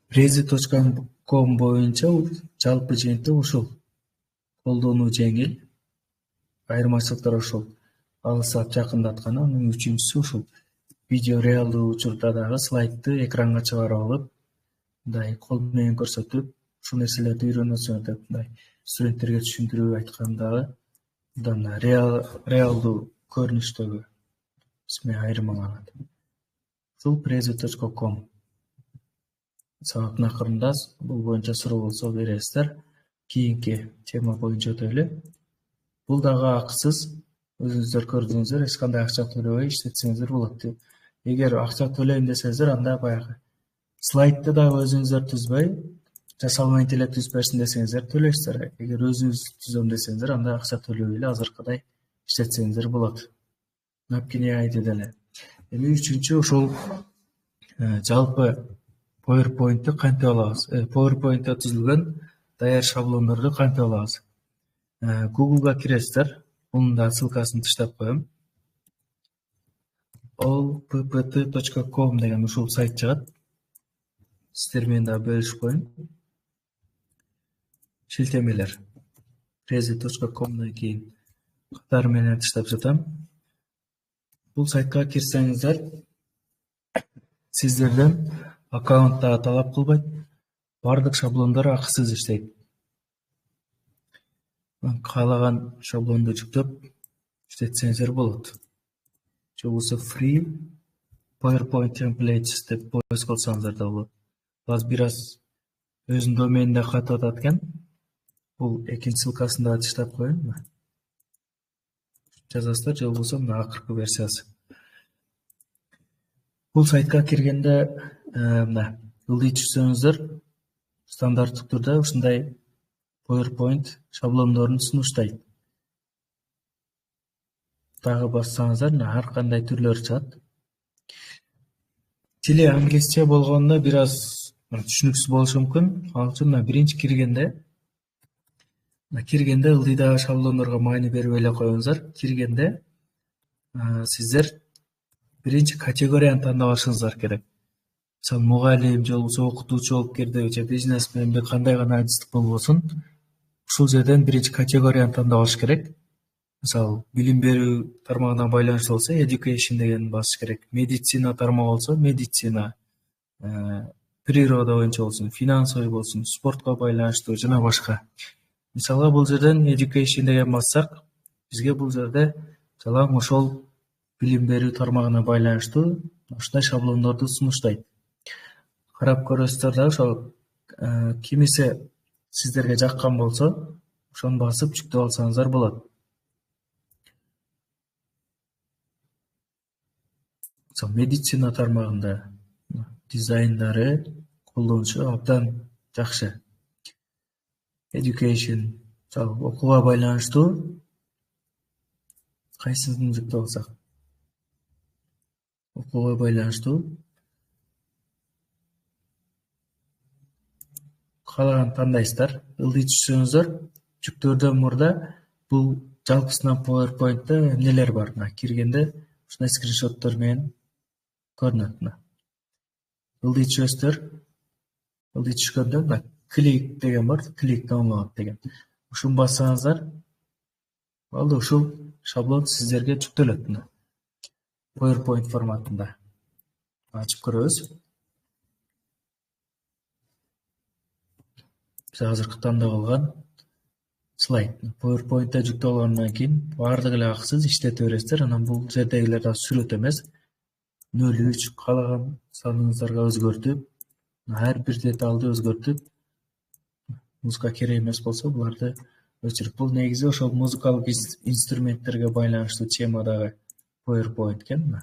Prezi.com боюнча жалпы жыйынтык ушул. Колдонуу жеңил, айырмачылыктар ошол. Алысап жакындаткан, анын үчүнчүсү ушул. Видео реалдуу учурда дагы слайдты экранга чыгарып алып, мындай кол менен көрсөтүп, ушул нерселерди үйрөнүп өтсөңөр деп мындай студенттерге түшүндүрүп айткандагы мына реалдуу көрүнүштөгү исми айырмаланат. Ушул prezi.com. Сабактын акырында бул боюнча суроо болсо бересиздер. Кийинки тема боюнча өтөлү. Бул дагы акысыз. Өзүңүздөр көрдүңүздөр, эч кандай акча төлөбөй иштетсеңиздер болот. Эгер акча төлөйм десеңиздер, анда баягы слайдты дагы өзүңүздөр түзбөй, жасалма интеллект түзүп берсин десеңиздер төлөйсүздөр. Эгер өзүңүз түзөм десеңиздер, анда акча төлөбөй эле азыркыдай иштетсеңиздер болот. Napkin AI'ди деле. Эми үчүнчү ушул жалпы PowerPoint'ти кантип алабыз? PowerPoint'та түзүлгөн даяр шаблондорду кантип алабыз? Google'га киресиздер. Bunun da ссылкасын тыштап коем. allppt.com деген ушул сайт чыгат. Сиздер менен да бөлүшүп коеюн. Шилтемелер. prezi.com'дан кийин катары менен тыштап жатам. Бул сайтка кирсеңиздер, сиздерден аккаунт да талап кылбайт. Бардык шаблондор акысыз иштейт. Каалаган шаблонду жүктөп иштетсеңиздер болот. Же болбосо free PowerPoint templates деп поиск кылсаңыздар да болот. Азыр бир аз өзүнүн доменинде катып атат экен. Бул экинчи ссылкасын да тыштап коеюн. Жазасыздар, же болбосо мына акыркы версиясы. Бул сайтка киргенде мына ылдый түшсөңүздөр, стандарттык түрдө ушундай PowerPoint шаблондорун сунуштайт. Дагы бассаңыздар, ар кандай түрлөрү чыгат. Тили англисче болгондо бир аз түшүнүксүз болушу мүмкүн. Ал үчүн биринчи киргенде ылдыйдагы шаблондорго маани бербей эле коюңуздар. Киргенде сиздер биринчи категорияны тандап алышыңыздар керек. Мисалы, мугалим же болбосо окутуучу болуп кирди, же бизнесменби, кандай гана адистик болбосун, ушул жерден биринчи категорияны тандап алыш керек. Мисалы, билим берүү тармагына байланыштуу болсо education дегенди басыш керек. Медицина тармагы болсо медицина, природа боюнча болсун, финансовый болсун, спортко байланыштуу жана башка. Мисалга бул жерден education деген бассак, бизге бул жерде жалаң ошол билим берүү тармагына байланыштуу ушундай шаблондорду сунуштайт. Карап көрөсүздөр да, ошол кимиси сиздерге жаккан болсо, ошону басып жүктөп алсаңыздар болот. Медицина тармагында дизайндары, колдонушу абдан жакшы. Education, окууга байланыштуу кайсысын жүктөп алсак? Окууга байланыштуу каалаган тандайсыздар. Ылдый түшсөңүздөр, жүктөөрдөн мурда бул жалпысынан PowerPoint'та эмнелер бар? Киргенде ушундай скриншоттор менен көрүнөт. Ылдый түшөсүздөр. Ылдый түшкөндө клик деген бар, клик download деген. Ушуну бассаңыздар, болду, ушул шаблон сиздерге жүктөлөт. PowerPoint форматында. Ачып көрөбүз. Биз азыркы тандап алган слайд. PowerPoint'та жүктөп алгандан кийин баардыгы эле акысыз иштете бересиздер. Анан бул жердегилер да сүрөт эмес. 0,3 каалаган саныңыздарга өзгөртүп, ар бир деталды өзгөртүп, музыка керек эмес болсо буларды өчүрүп. Бул негизи ошол музыкалык инструменттерге байланыштуу темадагы PowerPoint экен.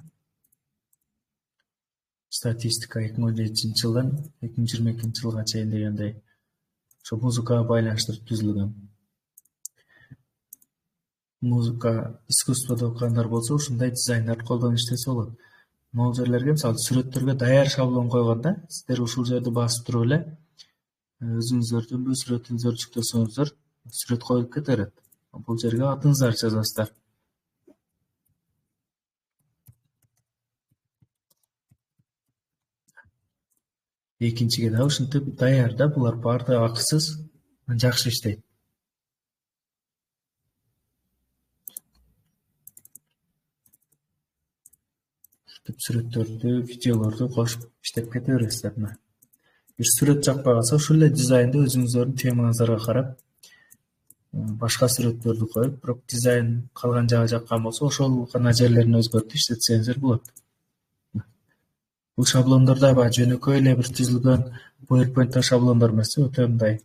Статистика 2017-жылдан 2022-жылга чейин дегендей ошо музыкага байланыштырып түзүлгөн. Музыка искусствода окугандар болсо ушундай дизайндарды колдонуп иштесе болот. Могул жерлерге мисалы сүрөттөргө даяр шаблон койгондо сиздер ушул жерди басып туруп эле өзүңүздөрдүн сүрөтүңүздөрдү жүктөсөңүздөр сүрөт коюлуп кете берет. Бул жерге атыңыздарды жазасыздар. Экинчиге да ушинтип даяр да, булар баардыгы акысыз, жакшы иштейт. Сүрөттөрдү, видеолорду кошуп иштеп кете бересиздер. Бир сүрөт жакпай калса, ушул эле дизайнды өзүңүздөрдүн темаңыздарга карап, башка сүрөттөрдү коюп, бирок дизайн калган жагы жаккан болсо, ошол гана жерлерин өзгөртүп иштетсеңиздер болот. Бул шаблондордо жөнөкөй эле бир түзүлгөн PowerPoint'та шаблондор эмес, өтө мындай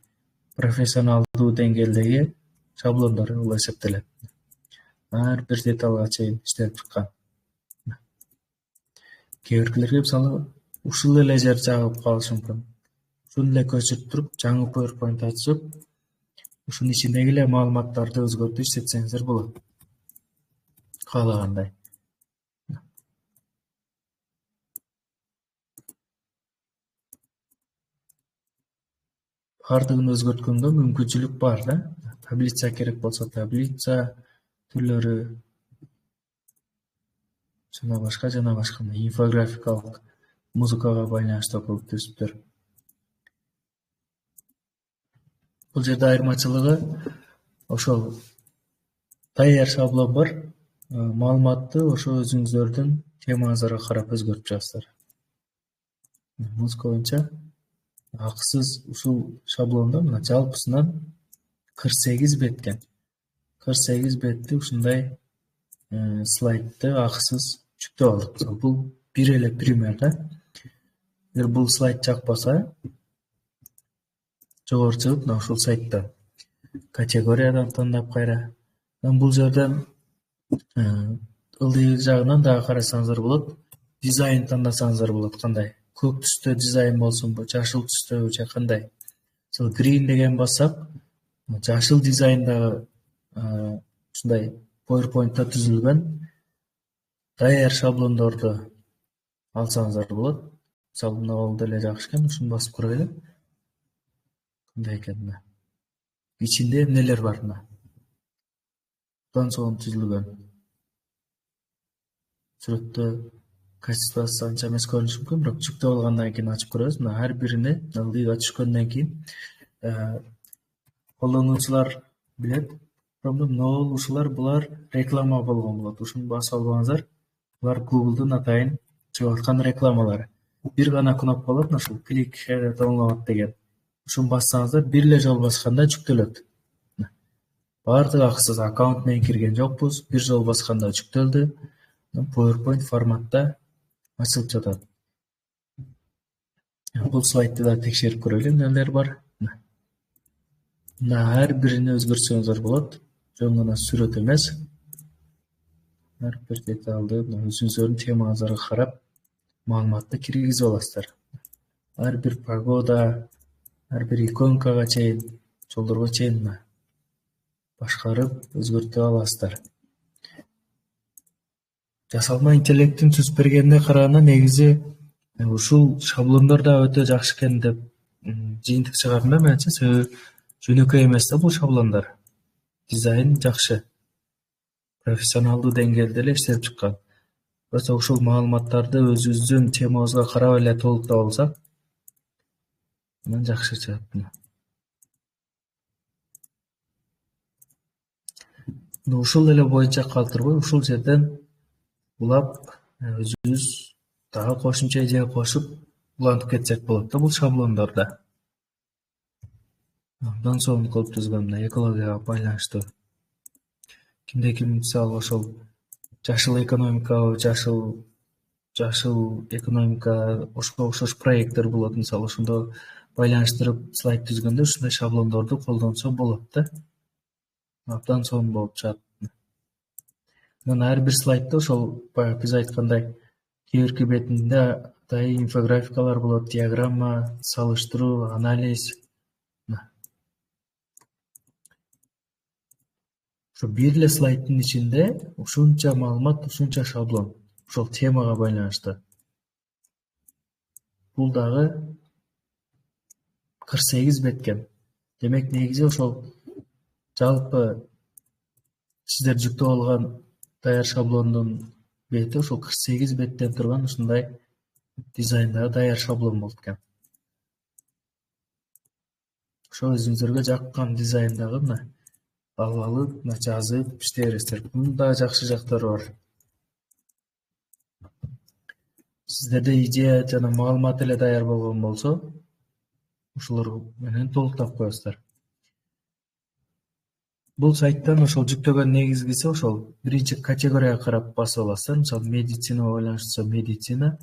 профессионалдуу деңгээлдеги шаблондор болуп эсептелет. Ар бир деталга чейин иштелип чыккан. Кээ биркилерге мисалы ушул эле жер жагып калышы мүмкүн. Ушуну эле көчүрүп туруп, жаңы PowerPoint ачып, ушунун ичиндеги эле маалыматтарды өзгөртүп иштетсеңиздер болот. Каалагандай. Баардыгын өзгөрткөнгө мүмкүнчүлүк бар да. Таблица керек болсо таблица түрлөрү жана башка инфографикалык музыкага байланыштуу кылып түзүптөр. Бул жерде айырмачылыгы ошол даяр шаблон бар, маалыматты ошо өзүңүздөрдүн темаңыздарга карап өзгөртүп жатасыздар. Музыка боюнча акысыз ушул шаблондо мына жалпысынан 48 беткен. 48 бетти ушундай слайдты акысыз жүктөп алдык. Бул бир эле пример да. Эгер бул слайд жакпаса, жогору чыгып, мына ушул сайттан категориядан тандап кайра. Бул жерден ылдый жагынан дагы карасаңыздар болот. Дизайн тандасаңыздар болот, кандай? Көк түстө дизайн болсунбу, жашыл түстөбү же кандай? Мисалы green деген бассак, жашыл дизайндагы ушундай PowerPoint'та түзүлгөн даяр шаблондорду алсаңыздар болот. Мисалы мына ол деле жакшы экен, ушуну басып көрөлү. Кандай экен мына? Ичинде эмнелер бар мына? Будан соң түзүлгөн. Сүрөттө качествосы анча эмес көрүнүшү мүмкүн, бирок жүктөп алгандан кийин ачып көрөбүз. Мына ар бирини ылдыйга түшкөндөн кийин колдонуучулар билет. Нол ушулар булар реклама болгон болот. Ушуну басып албаңыздар. Булар Google'дун атайын чыгып аткан рекламалары. Бир гана кнопка болот, ушул click here download деген. Ушуну бассаңыздар, бир эле жолу басканда жүктөлөт. Баардыгы акысыз, аккаунт менен кирген жокпуз. Бир жолу басканда жүктөлдү. PowerPoint форматта ачылып жатат. Бул слайдты да текшерип көрөлү, эмнелер бар. Мына ар бирини өзгөртсөңүздөр болот. Жөн гана сүрөт эмес. Ар бир деталды өзүңүздөрдүн темаңыздарга карап маалыматты киргизип аласыздар. ар бир погода, ар бир иконкага чейин, жолдорго чейин башкарып өзгөртүп аласыздар. Жасалма интеллекттин түзүп бергенине караганда негизи ушул шаблондор да өтө жакшы экен деп жыйынтык чыгардым да менимче. Себеби жөнөкөй эмес да бул шаблондар. Дизайн жакшы, профессионалдуу деңгээлде эле иштелип чыккан. Просто ушул маалыматтарды өзүбүздүн темабызга карап эле толуктап алсак, анан жакшы чыгат. Ушул эле боюнча калтырбай, ушул жерден улап өзүбүз дагы кошумча идея кошуп улантып кетсек болот да бул шаблондордо. Абдан сонун кылып түзгөн экологияга байланыштуу. Кимде-ким мисалы ошол жашыл экономикага, жашыл экономика ошого окшош проекттер болот. Мисалы ошондо байланыштырып слайд түзгөндө ушундай шаблондорду колдонсо болот да. Абдан сонун болуп чыгат. Анан ар бир слайдда ошол баягы биз айткандай кийинки бетинде атайын инфографикалар болот, диаграмма, салыштыруу, анализ. Ошо бир эле слайддын ичинде ушунча маалымат, ушунча шаблон, ошол темага байланыштуу. Бул дагы 48 беткен. Демек негизи ошол жалпы сиздер жүктөп алган даяр шаблондун бети ошол 48 беттен турган ушундай дизайндагы даяр шаблон болот экен. Ошо өзүңүзгө жаккан дизайндагы алып, жазып иштей бересиздер. Бунун дагы жакшы жактары бар. Сиздерде идея жана маалымат эле даяр болгон болсо, ошолор менен толуктап коесуздар. Бул сайттан ошол жүктөгөн негизгиси ошол биринчи категорияга карап басып аласыздар. Мисалы медицинага байланыштуу медицина,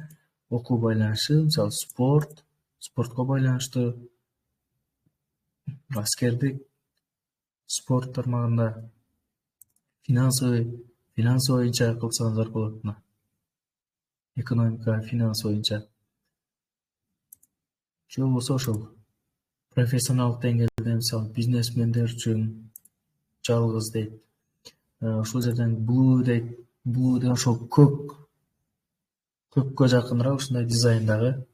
окуу байланышы, мисалы спортко байланыштуу, аскердик, спорт тармагында, финанс боюнча кылсаңыздар болот. Экономика, финанс боюнча. Же болбосо ошол профессионалдык деңгээлде, мисалы бизнесмендер үчүн жалгыз дейт. Ушул жерден blue дейт. Blue деген ошол көккө жакыныраак ушундай дизайндагы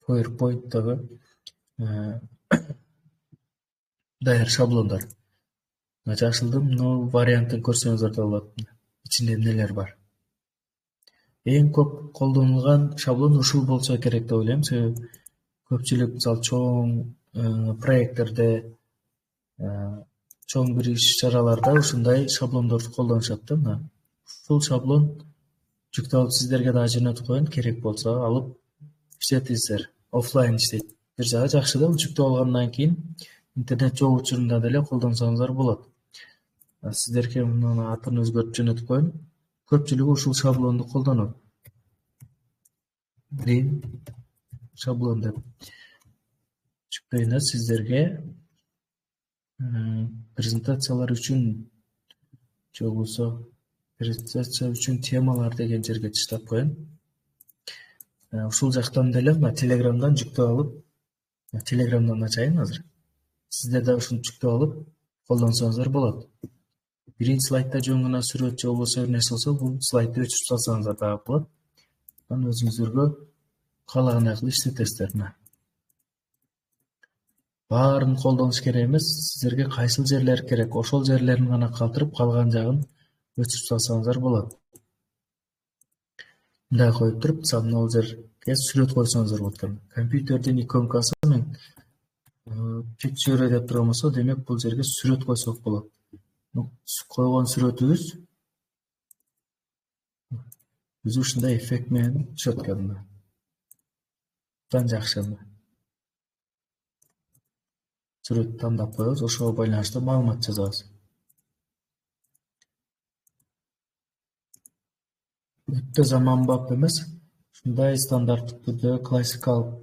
PowerPoint'тагы даяр шаблондор. Жашылдын вариантын көрсөңүздөр да болот. Ичинде эмнелер бар? Эң көп колдонулган шаблон ушул болсо керек деп ойлойм. Себеби көпчүлүк мисалы чоң проекттерде, чоң бир иш-чараларда ушундай шаблондорду колдонушат да. Ушул шаблон жүктөп алып сиздерге дагы жөнөтүп коеюн, керек болсо алып иштетиңиздер. Оффлайн иштейт. Бир жагы жакшы да, жүктөп алгандан кийин интернет жок учурунда деле колдонсоңуздар болот. Сиздерге мунун атын өзгөртүп жөнөтүп коеюн. Көпчүлүгү ушул шаблонду колдонот. Green шаблон деп жүктөйүн сиздерге презентациялар үчүн, же болбосо презентация үчүн темалар деген жерге таштап коеюн. Ушул жактан деле Телеграмдан жүктөп алып, Телеграмдан ачайын азыр. Сиздер да ушуну жүктөп алып колдонсоңуздар болот. Биринчи слайдда жөн гана сүрөт же болбосо бир нерсе болсо, бул слайдды өчүрүп салсаңыздар дагы болот. Анан өзүңүзгө каалагандай кылып иштетесиздер. Баарын колдонуш керек эмес, сиздерге кайсыл жерлер керек, ошол жерлерин гана калтырып, калган жагын өчүрүп салсаңыздар болот. Мындай коюп туруп, мисалы могул жерге сүрөт койсоңуздар болот экен. Компьютердин иконкасы мен picture деп турган болсо, демек бул жерге сүрөт койсок болот. Койгон сүрөтүбүз өзү ушундай эффект менен түшөт экен. Абдан жакшы. Сүрөт тандап коебуз, ошого байланыштуу маалымат жазабыз. Өтө заманбап эмес, ушундай стандарттык түрдө классикалык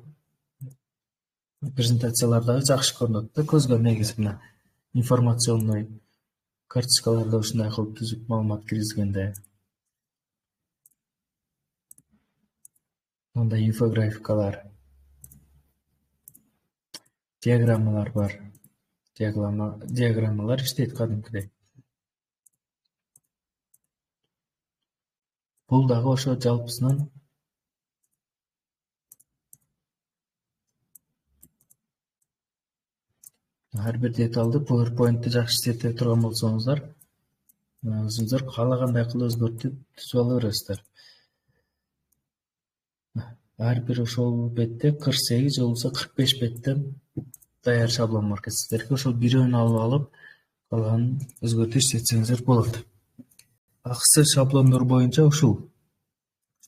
презентацияларда жакшы көрүнөт да көзгө. Негизи информационный карточкаларда ушундай кылып түзүп маалымат киргизгенде. Мындай инфографикалар, диаграммалар бар. Диаграммалар иштейт кадимкидей. Бул дагы ошо жалпысынан ар бир деталды PowerPoint'te жакшы иштете турган болсоңуздар, өзүңүздөр каалагандай кылып өзгөртүп түзүп ала бересиздер. Ар бир ошол бетте 48 же болбосо 45 беттен даяр шаблон бар экен. Сиздерге ошол бирөөнү алып, калганын өзгөртүп иштетсеңиздер болот. Акысыз шаблондор боюнча ушул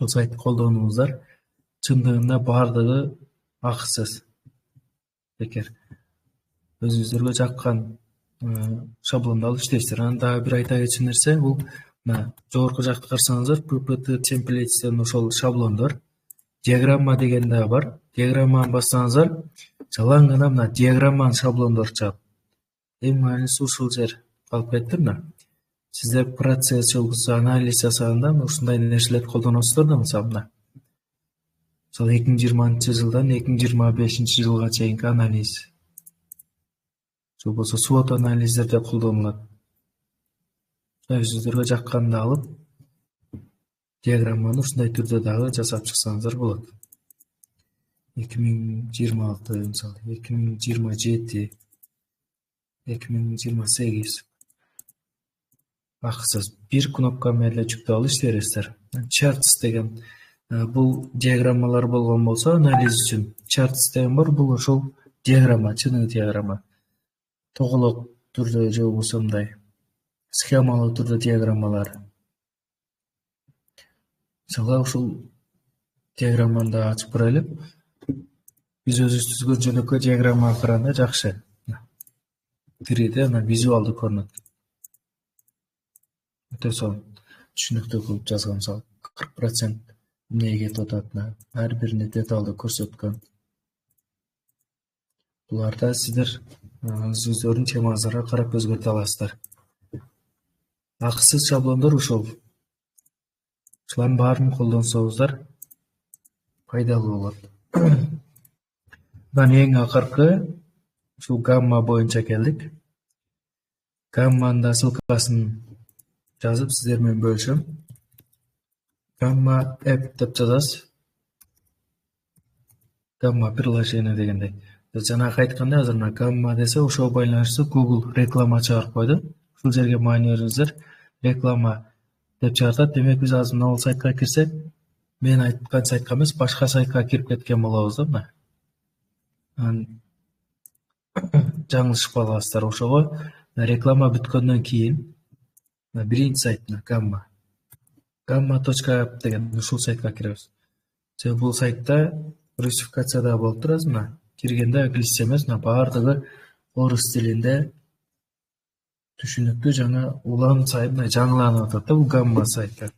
сайтты колдонуңуздар. Чындыгында бардыгы акысыз. Бекер. Өзүңүздөргө жаккан шаблонду алып иштейсиздер. Анан дагы бир айта кетчү нерсе, бул жогорку жакта карасаңыздар, PPT templates ошол шаблондор. Диаграмма деген да бар. Диаграмманы бассаңыздар, жалаң гана мына диаграмманын шаблондору чыгат. Эң маанилүүсү ушул жер калып кетти мына. Сиздер процесс же болбосо анализ жасаганда ушундай нерселерди колдоносуздар да, мисалы мына. Мисалы 2020-жылдан 2025-жылга чейинки анализ. Же болбосо SWOT анализдерде колдонулат. Өзүңүздөргө жакканды алып, диаграмманы ушундай түрдө дагы жасап чыксаңыздар болот. 2026, мисалы 2027, 2028 акысыз бир кнопка менен эле жүктөп алып иштей бересиздер. Charts деген бул диаграммалар болгон болсо, анализ үчүн charts деген бар, бул ошол диаграмма, чыныгы диаграмма. Тоголок түрдө же болбосо мындай схемалуу түрдө диаграммалар. Мисалы ушул диаграмманы да ачып көрөлү. Биз өзүбүз түзгөн жөнөкөй диаграммага караганда жакшы. 3D анан визуалдуу көрүнөт. Өтө сонун түшүнүктүү кылып жазган, мисалы 40% эмнеге кетип атат, ар бирине деталдуу көрсөткөн. Буларда сиздер өзүңүздөрдүн темаңыздарга карап өзгөртө аласыздар. Акысыз шаблондор ушул. Ушулардын баарын колдонсоңуздар пайдалуу болот. Анан эң акыркы ушул гамма боюнча келдик. Гамманын да ссылкасын жазып сиздер менен бөлүшөм. Гамма app деп жазасыз. Гамма приложение дегендей. Жанагы айткандай, азыр мына гамма десе ошого байланыштуу Google реклама чыгарып койду. Ушул жерге маани бериңиздер. Реклама деп чыгартат. Демек биз азыр мына сайтка кирсек, мен айткан сайтка эмес, башка сайтка кирип кеткен болобуз да мына. Жаңылышып каласыздар. Ошого реклама бүткөндөн кийин биринчи сайт гамма. Gamma.app деген ушул сайтка киребиз. Же бул сайтта русификацияда болуп турат, мына киргенде англисче эмес, баардыгы орус тилинде түшүнүктүү жана улам сайын жаңыланып атат да бул гамма сайтта.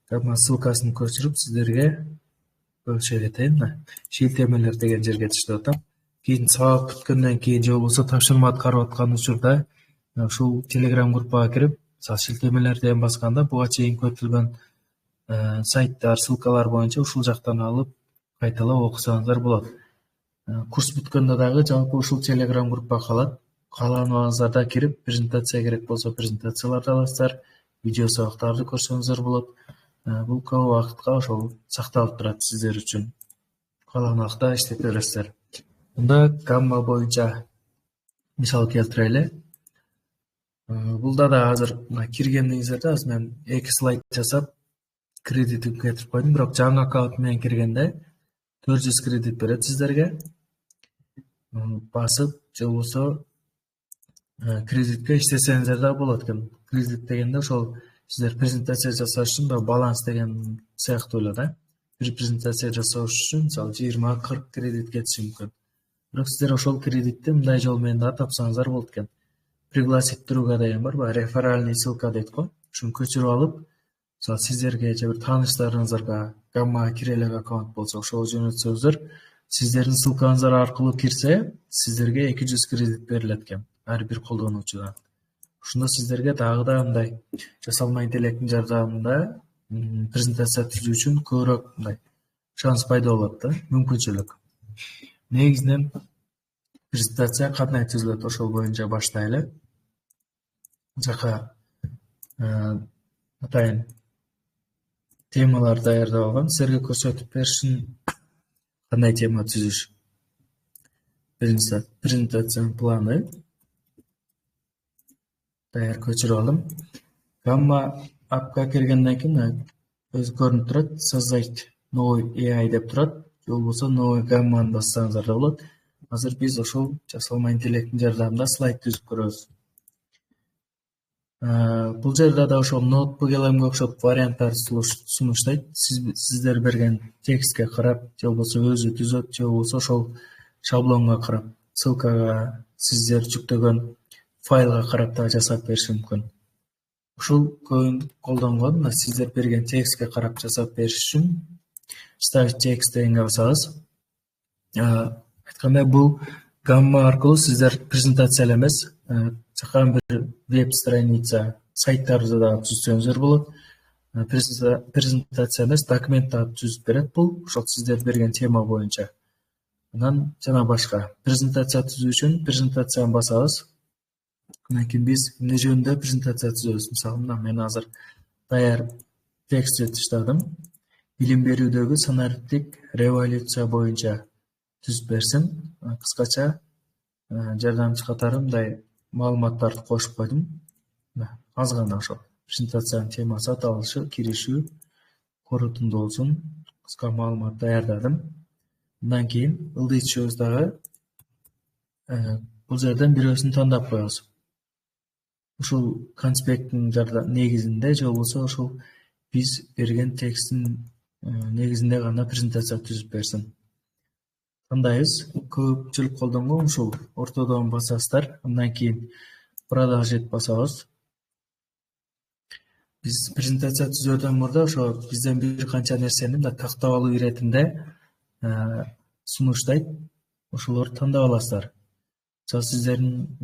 Гамма ссылкасын көчүрүп сиздерге бөлүшө кетейин. Шилтемелер деген жерге түштүп атам. Кийин сабак бүткөндөн кийин же болбосо тапшырма аткарып аткан учурда ушул Telegram группага кирип, шилтемелер деген басканда буга чейин көтүлгөн сайттар, ссылкалар боюнча ушул жактан алып кайталап окусаңыздар болот. Курс бүткөндө дагы жалпы ушул Telegram группага калат. Кааланганыңыздарда кирип, презентация керек болсо презентацияларды аласыздар, видео сабактарды көрсөңүздөр болот. Бул көп убакытка ошол сакталып турат сиздер үчүн. Каалаган убакта иштете бересиздер. Мында гамма боюнча мисал келтирели. Булда да азыр киргениңиздерде азыр мен 2 слайд жасап кредитин кетирип койдум, бирок жаңы аккаунт менен киргенде 400 кредит берет сиздерге. Басып же болбосо кредитке иштесеңиздер да болот экен. Кредит дегенде ошол сиздер презентация жасаш үчүн баланс деген сыяктуу эле да. Бир презентация жасаш үчүн мисалы 20-40 кредит кетиши мүмкүн. Бирок сиздер ошол кредитти мындай жол менен да тапсаңыздар болот экен. Пригласить друга деген бар, реферальный ссылка дейт го. Ушуну көчүрүп алып, мисалы сиздерге же бир тааныштарыңыздарга гаммага кире элек аккаунт болсо ошого жөнөтсөңүздөр, сиздердин ссылкаңыздар аркылуу кирсе, сиздерге 200 кредит берилет экен ар бир колдонуучудан. Ушундо сиздерге дагы да мындай жасалма интеллекттин жардамында презентация түзүү үчүн көбүрөөк мындай шанс пайда болот да, мүмкүнчүлүк. Негизинен презентация кандай түзүлөт ошол боюнча баштайлы. Жака атайын темалар даярдап алгам. Силерге көрсөтүп беришим кандай тема түзүш. Презентациянын планы даяр көчүрүп алдым. Gamma app'ка киргенден кийин өзү көрүнүп турат. Создать новый AI деп турат. Же болбосо новый Gamma бассаңыздар да болот. Азыр биз ошол жасалма интеллекттин жардамында слайд түзүп көрөбүз. Бул жерде да ошол ноутбук элемге окшоп варианттар сунуштайт. Сиздер берген текстке карап, же болбосо өзү түзөт, же болбосо ошол шаблонго карап, ссылкага, сиздер жүктөгөн файлга карап да жасап бериши мүмкүн. Ушул көбүн колдонгон, сиздер берген текстке карап жасап бериш үчүн ставить текст дегенге басабыз. Айткандай, бул Gamma аркылуу сиздер презентация эмес, жакан бир веб страница, сайттарды да түзсөңүздөр болот. Презентация эмес, документ да түзүп берет бул, ошол сиздер берген тема боюнча. Анан жана башка. Презентация түзүү үчүн презентацияны басабыз. Андан кийин биз эмне жөнүндө презентация түзөбүз. Мисалы, мен азыр даяр текст жетиштадым. Билим берүүдөгү санариптик революция боюнча түзүп берсин. Кыскача жардамчы катары мындай маалыматтарды кошуп койдум. Аз гана ошол презентациянын темасы, аталышы, киришүү, корутунду болсун, кыска маалымат даярдадым. Андан кийин ылдый түшөбүз дагы. Бул жерден бирөөсүн тандап коебуз. Ушул конспекттин негизинде, же болбосо ошол биз берген тексттин негизинде гана презентация түзүп берсин. Тандайбыз. Көпчүлүк колдонгон ушул ортодон басасыздар. Андан кийин продолжить басабыз. Биз презентация түзүүдөн мурда ошо бизден бир канча нерсени мындай тактап алуу иретинде сунуштайт. Ошолорду тандап аласыздар. Мисалы, сиздердин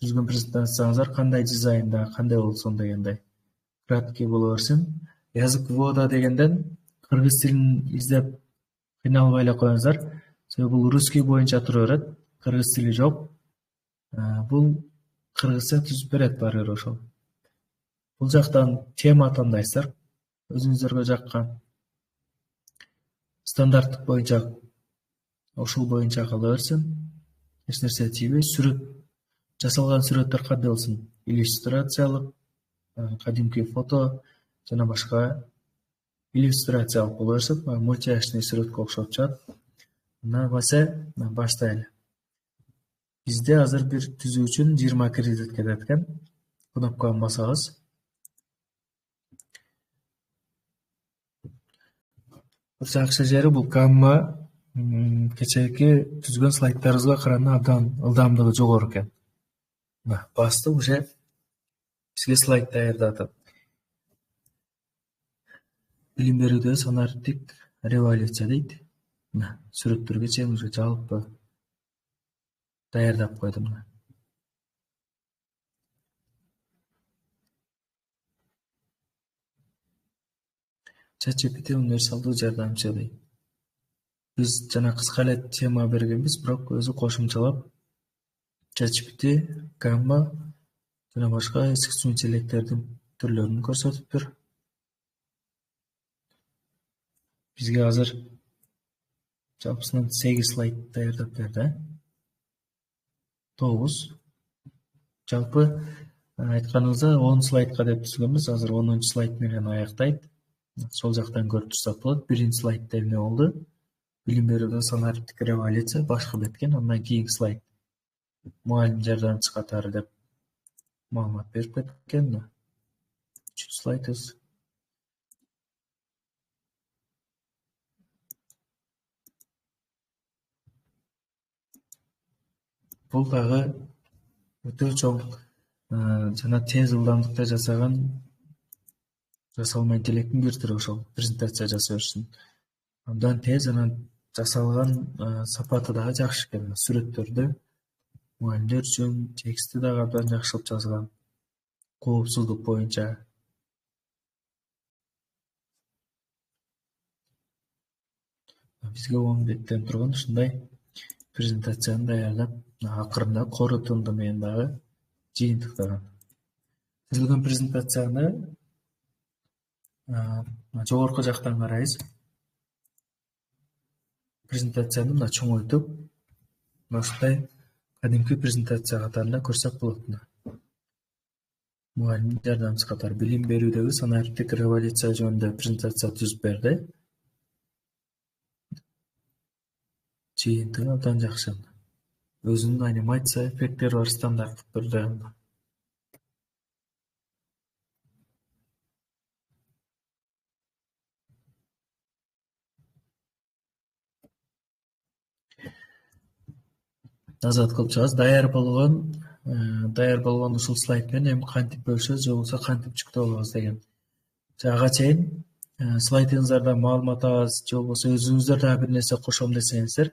түзгөн презентацияңыздар кандай дизайнда, кандай болсун дегендей. Краткий боло берсин. Язык ввода дегенден кыргыз тилин издеп кыйналбай эле коюңуздар. Себеби бул русский боюнча тура берет, кыргыз тили жок. Бул кыргызча түзүп берет баары бир ошол. Бул жактан тема тандайсыздар, өзүңүздөргө жаккан. Стандарттык боюнча ошол боюнча кала берсин. Эч нерсе тийбей, сүрөт, жасалган сүрөттөр кандай болсун? Иллюстрациялык, кадимки фото жана башка. Иллюстрациялык боло берсин, мультяшный сүрөткө окшоп чыгат. Мына баштайлы. Бизде азыр бир түзүү үчүн 20 кредит кетет экен. Кнопканы басабыз. Жакшы жери бул Gamma кечээки түзгөн слайддарыбызга караганда абдан ылдамдыгы жогору экен. Басты уже бизге слайд даярдатат. Билим берүүдө санариптик революция дейт. Сүрөттөргө чейин уже жалпы даярдап койдум. ChatGPT универсалдуу жардамчы дейт. Биз жана кыска эле тема бергенбиз, бирок өзү кошумчалап ChatGPT, Gamma жана башка искусственный интеллекттердин түрлөрүн көрсөтүптүр. Бизге азыр жалпысынан 8 слайд даярдап берди. 9. Жалпы айтканыбызда 10 слайдка деп түзгөнбүз, азыр 10 слайд менен аяктайт. Сол жактан көрүп турсак болот. Биринчи слайдда эмне болду? Билим берүүдө санариптик революция башкы беткен, андан кийинки слайд мугалим жардамчы катары деп маалымат берип кеткен. 3 слайдыбыз. Бул дагы өтө чоң жана тез ылдамдыкта жасалма интеллекттин бир түрү ошол презентация жасоо үчүн. Абдан тез, анан жасалган сапаты дагы жакшы экен. Сүрөттөрдү мугалимдер үчүн тексти дагы абдан жакшылап жазган. Коопсуздук боюнча. бизге 10 беттен турган ушундай презентацияны даярдап, акырында корутунду менен дагы жыйынтыктаган. Түзүлгөн презентацияны жогорку жактан карайбыз. Презентацияны мына чоңойтуп, ушундай кадимки презентация катарында көрсөк болот. Мугалим жардамчысы катары билим берүүдөгү санариптик революция жөнүндө презентация түзүп берди. Жыйынтыгы абдан жакшы. Өзүнүн анимация эффекттери бар, стандарттык түрдө. Назат кылып чыгабыз. Даяр болгон ушул слайд менен эми кантип бөлүшөбүз, же болбосо кантип жүктөп алабыз деген. Ага чейин слайдыңыздарда маалымат аз, же болбосо өзүңүздөр дагы бир нерсе кошом десеңиздер,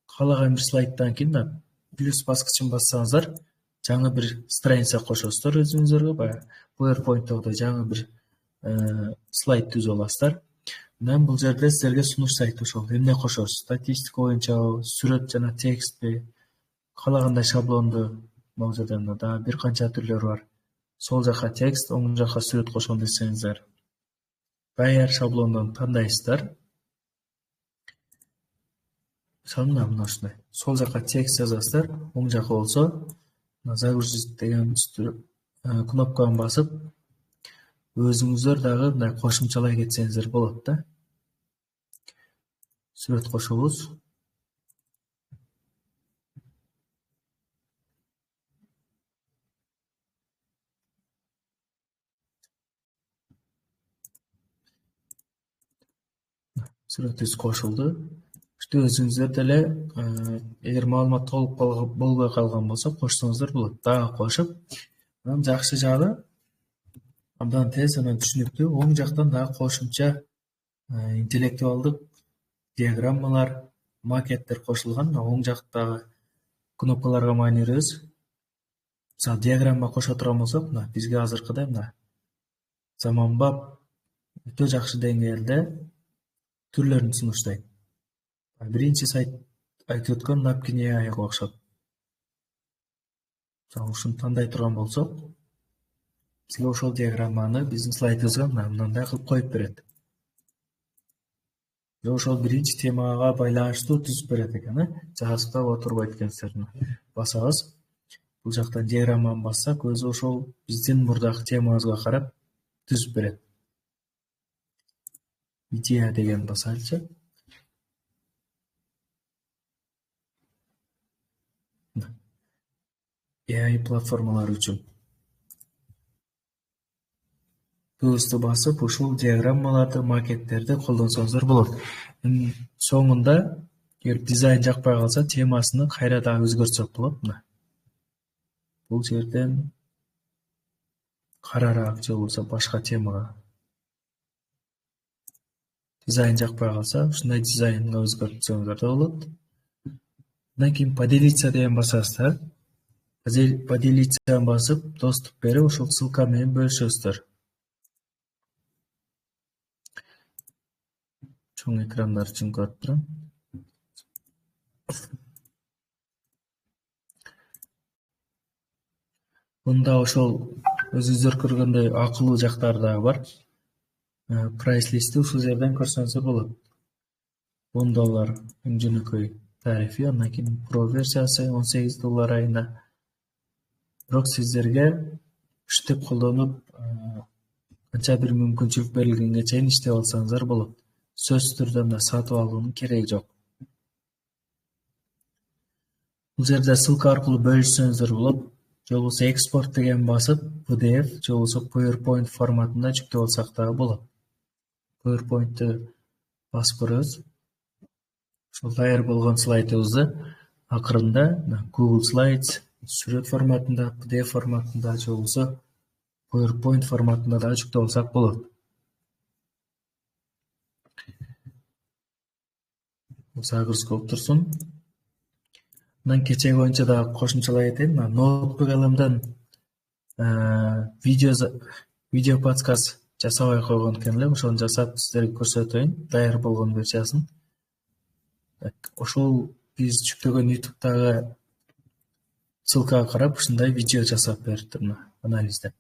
каалаган бир слайдтан кийин плюс баскычын бассаңыздар, жаңы бир страница кошосуздар өзүңүздөргө, баягы PowerPoint'тогудой жаңы бир слайд түзүп аласыздар. Мен бул жерде силерге сунуштайт ошол эмне кошосуз, статистика боюнча сүрөт жана текстпи, каалагандай шаблонду. Бул жерде дагы бир канча түрлөрү бар. Сол жака текст, оң жака сүрөт кошом десеңиздер, даяр шаблондон тандайсыздар. Мисалы мына ушундай. Сол жака текст жазасыздар, оң жака болсо загрузить деген кнопканы басып, өзүңүздөр дагы мындай кошумчалай кетсеңиздер болот да. Сүрөт кошобуз. Сүрөтүбүз кошулду. Уште өзүңүздөр деле эгер маалымат толук болбой калган болсо кошсоңуздар болот. Дагы кошуп, анан жакшы жагы абдан тез жана түшүнүктүү. Оң жактан дагы кошумча интеллектуалдык диаграммалар, макеттер кошулган. Оң жактагы кнопкаларга маани беребиз. Мисалы диаграмма кошо турган болсок, бизге азыркыдай заманбап өтө жакшы деңгээлде түрлөрүн сунуштайт. Биринчи сайт айтып өткөн Napkin AI-га окшоп. Ушуну тандай турган болсок, бизге ошол диаграмманы биздин слайдыбызга мындай кылып коюп берет. Же ошол биринчи темага байланыштуу түзүп берет экен. Жазып отурбайт экенсиздер. Басабыз. Бул жактан диаграмманы бассак, өзү ошол биздин мурдагы темабызга карап түзүп берет. Идея деген басайлычы. AI платформалар үчүн. Плюсту басып, ушул диаграммаларды, макеттерди колдонсоңуздар болот. Соңунда, эгер дизайн жакпай калса, темасыны кайра дагы өзгөртсөк болот. Бул жерден карараак же болбосо башка темага. Дизайн жакпай калса, ушундай дизайнга өзгөртсөңүздөр да болот. Андан кийин поделиться деген басасыздар. Поделиться басып, доступ берип, ушул ссылка менен бөлүшөсүздөр. Чоң экрандар үчүн көрүп турам. Мында ошол өзүңүздөр көргөндөй акылуу жактары дагы бар. Прайс листи ушул жерден көрсөңүздөр болот. $10 эң жөнөкөй тарифи, андан кийин Pro версиясы $18 айына. Бирок сиздерге иштеп колдонуп, канча бир мүмкүнчүлүк берилгенге чейин иштеп алсаңыздар болот. Сөзсүз түрдө сатып алуунун кереги жок. Бул жерде ссылка аркылуу бөлүшсөңүздөр болот. Же болбосо экспорт деген басып, PDF же болбосо PowerPoint форматында жүктөп алсак дагы болот. PowerPoint'ты басып көрөбүз. Ошол даяр болгон слайдыбызды акырында Google Slides сүрөт форматында, PDF форматында же болбосо PowerPoint форматында дагы жүктөп алсак болот. Загрузка болуп турсун. Андан кечеги боюнча дагы кошумчалай кетейин. Notebook LM'ден видео подсказ жасабай койгон экен эле. Ошону жасап сиздерге көрсөтөйүн. Даяр болгон версиясын. Ошол биз жүктөгөн YouTube'дагы ссылкага карап ушундай видео жасап бериптир анализде.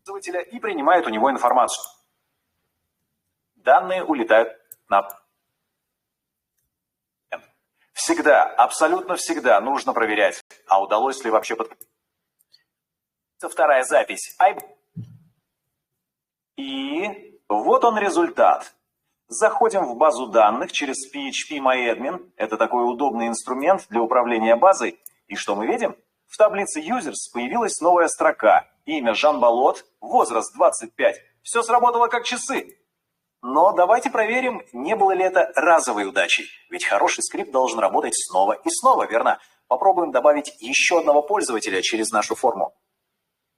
И принимает у него информацию. Данные улетают на... Всегда, абсолютно всегда нужно проверять, а удалось ли вообще Вторая запись. И вот он результат. Заходим в базу данных через PHP-MyAdmin. Это такой удобный инструмент для управления базой. И что мы видим? В таблице Users появилась новая строка. Имя Жан Болот, возраст 25. Все сработало как часы. Но давайте проверим, не было ли это разовой удачей. Ведь хороший скрипт должен работать снова и снова, верно? Попробуем добавить еще одного пользователя через нашу форму.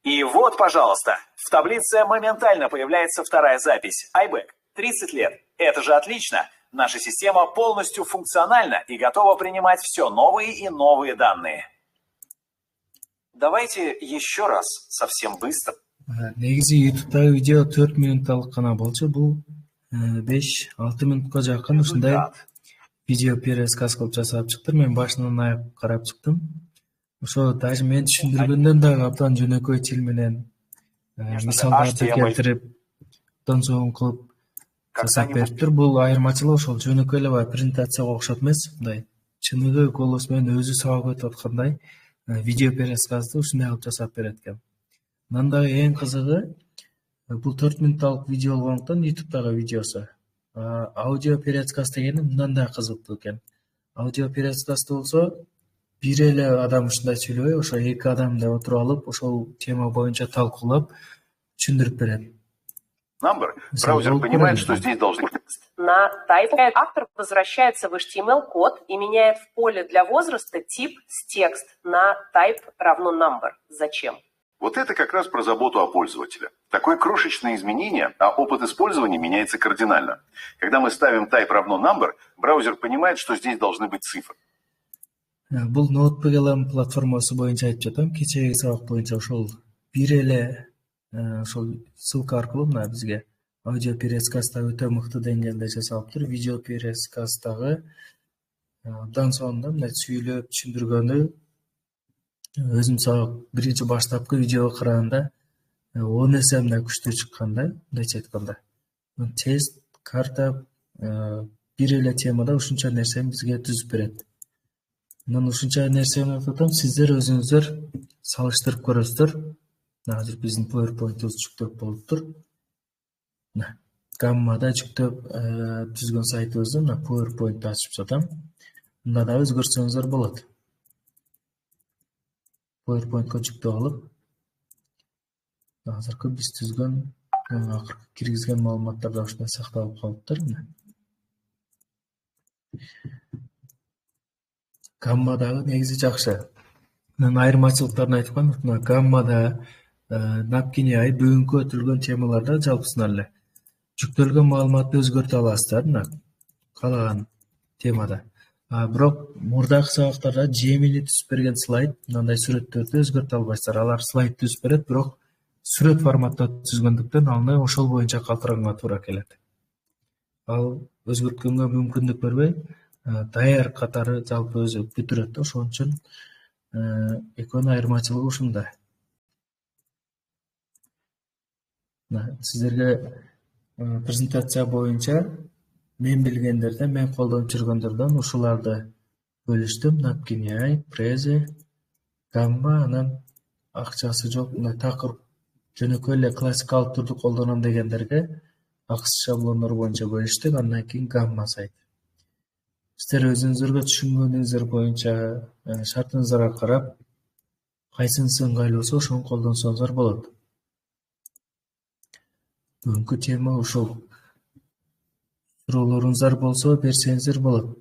И вот, пожалуйста, в таблице моментально появляется вторая запись. iBack, 30 лет. Это же отлично. Наша система полностью функциональна и готова принимать все новые и новые данные. Давайте еще раз, совсем быстро. Негизи YouTube'дагы видео 4 минутталык гана болчу. Бул 5-6 минутка жакын ушундай видео пересказ кылып жасап чыктым. Мен башынан аяк карап чыктым. Ошо даже мен түшүндүргөндөн дагы абдан жөнөкөй тил менен мисалдарды келтирип, тонсоон кылып жасап бериптир. Бул айырмачылыгы ошол жөнөкөй эле презентацияга окшоп эмес, мындай чыныгы голос менен өзү сабак өтүп аткандай видео пересказды ушундай кылып жасап берет экен. Анан дагы эң кызыгы, бул 4 минутталык видео болгондуктан YouTube'дагы видеосу. Аудио пересказ дегени мындан да кызыктуу экен. Аудио пересказды болсо бир эле адам ушундай сүйлөбөй, ошо 2 адамдай отуруп алып, ошол тема боюнча талкуулап түшүндүрүп берет. Браузер понимает, что здесь должны... На type автор возвращается в HTML-код и меняет в поле для возраста тип с текст на type равно number. Зачем? Вот это как раз про заботу о пользователе. Такое крошечное изменение, а опыт использования меняется кардинально. Когда мы ставим type равно number, браузер понимает, что здесь должны быть цифры. Бул NotePLM платформасы боюнча айтып жатам. Кечеги сабак боюнча ошол бир эле ошол ссылка аркылуу мына бизге аудио пересказ да өтө мыкты деңгээлде жасалыптыр. Видео пересказ дагы абдан соңунда мына сүйлөп түшүндүргөнү өзүм сабак биринчи баштапкы видеого караганда 10 эсе мындай күчтүү чыккандай, мындайча айтканда. Тест, карта бир эле темада ушунча нерсени бизге түзүп берет. Анан ушунча нерсени айтып, сиздер өзүңүздөр салыштырып көрөсүздөр. Азыр биздин PowerPoint'ыбыз жүктөп болуптур. Гаммада жүктөп түзгөн сайтыбызды мына PowerPoint'ты ачып жатам. Мында да өзгөртсөңүздөр болот. PowerPoint'ка жүктөп алып, азыркы биз түзгөн акыркы киргизген маалыматтар да ушундай сакталып калыптыр. Гаммадагы негизи жакшы. Мен айырмачылыктарын айтып коеюн. Мына гаммада Napkin.ai бүгүнкү өтүлгөн темаларда жалпысынан эле жүктөлгөн маалыматты өзгөртө аласыздар, мына каалаган темада. Бирок мурдагы сабактарда Gemini түзүп берген слайд, мындай сүрөттөрдү өзгөртө албайсыздар. Алар слайд түзүп берет, бирок сүрөт форматта түзгөндүктөн аны ошол боюнча калтыранга туура келет. Ал өзгөрткөнгө мүмкүндүк бербей, даяр катары жалпы өзү бүтүрөт. Ошон үчүн экөөнүн айырмачылыгы ушунда. Сиздерге презентация боюнча мен билгендерден, мен колдонуп жүргөндөрдөн ушуларды бөлүштүм. Napkin.ai, Prezi, Gamma, анан акчасы жок, мына такыр жөнөкөй эле классикалык түрдү колдоном дегендерге акыс шаблондору боюнча бөлүштүк. Андан кийин Gamma сайт. Сиздер өзүңүздөргө түшүнгөнүңүздөр боюнча шартыңыздарга карап, кайсынысы ыңгайлуу болсо ошону колдонсоңуздар болот. Бүгүнкү тема ушул. Суроолоруңуздар болсо берсеңиздер болот.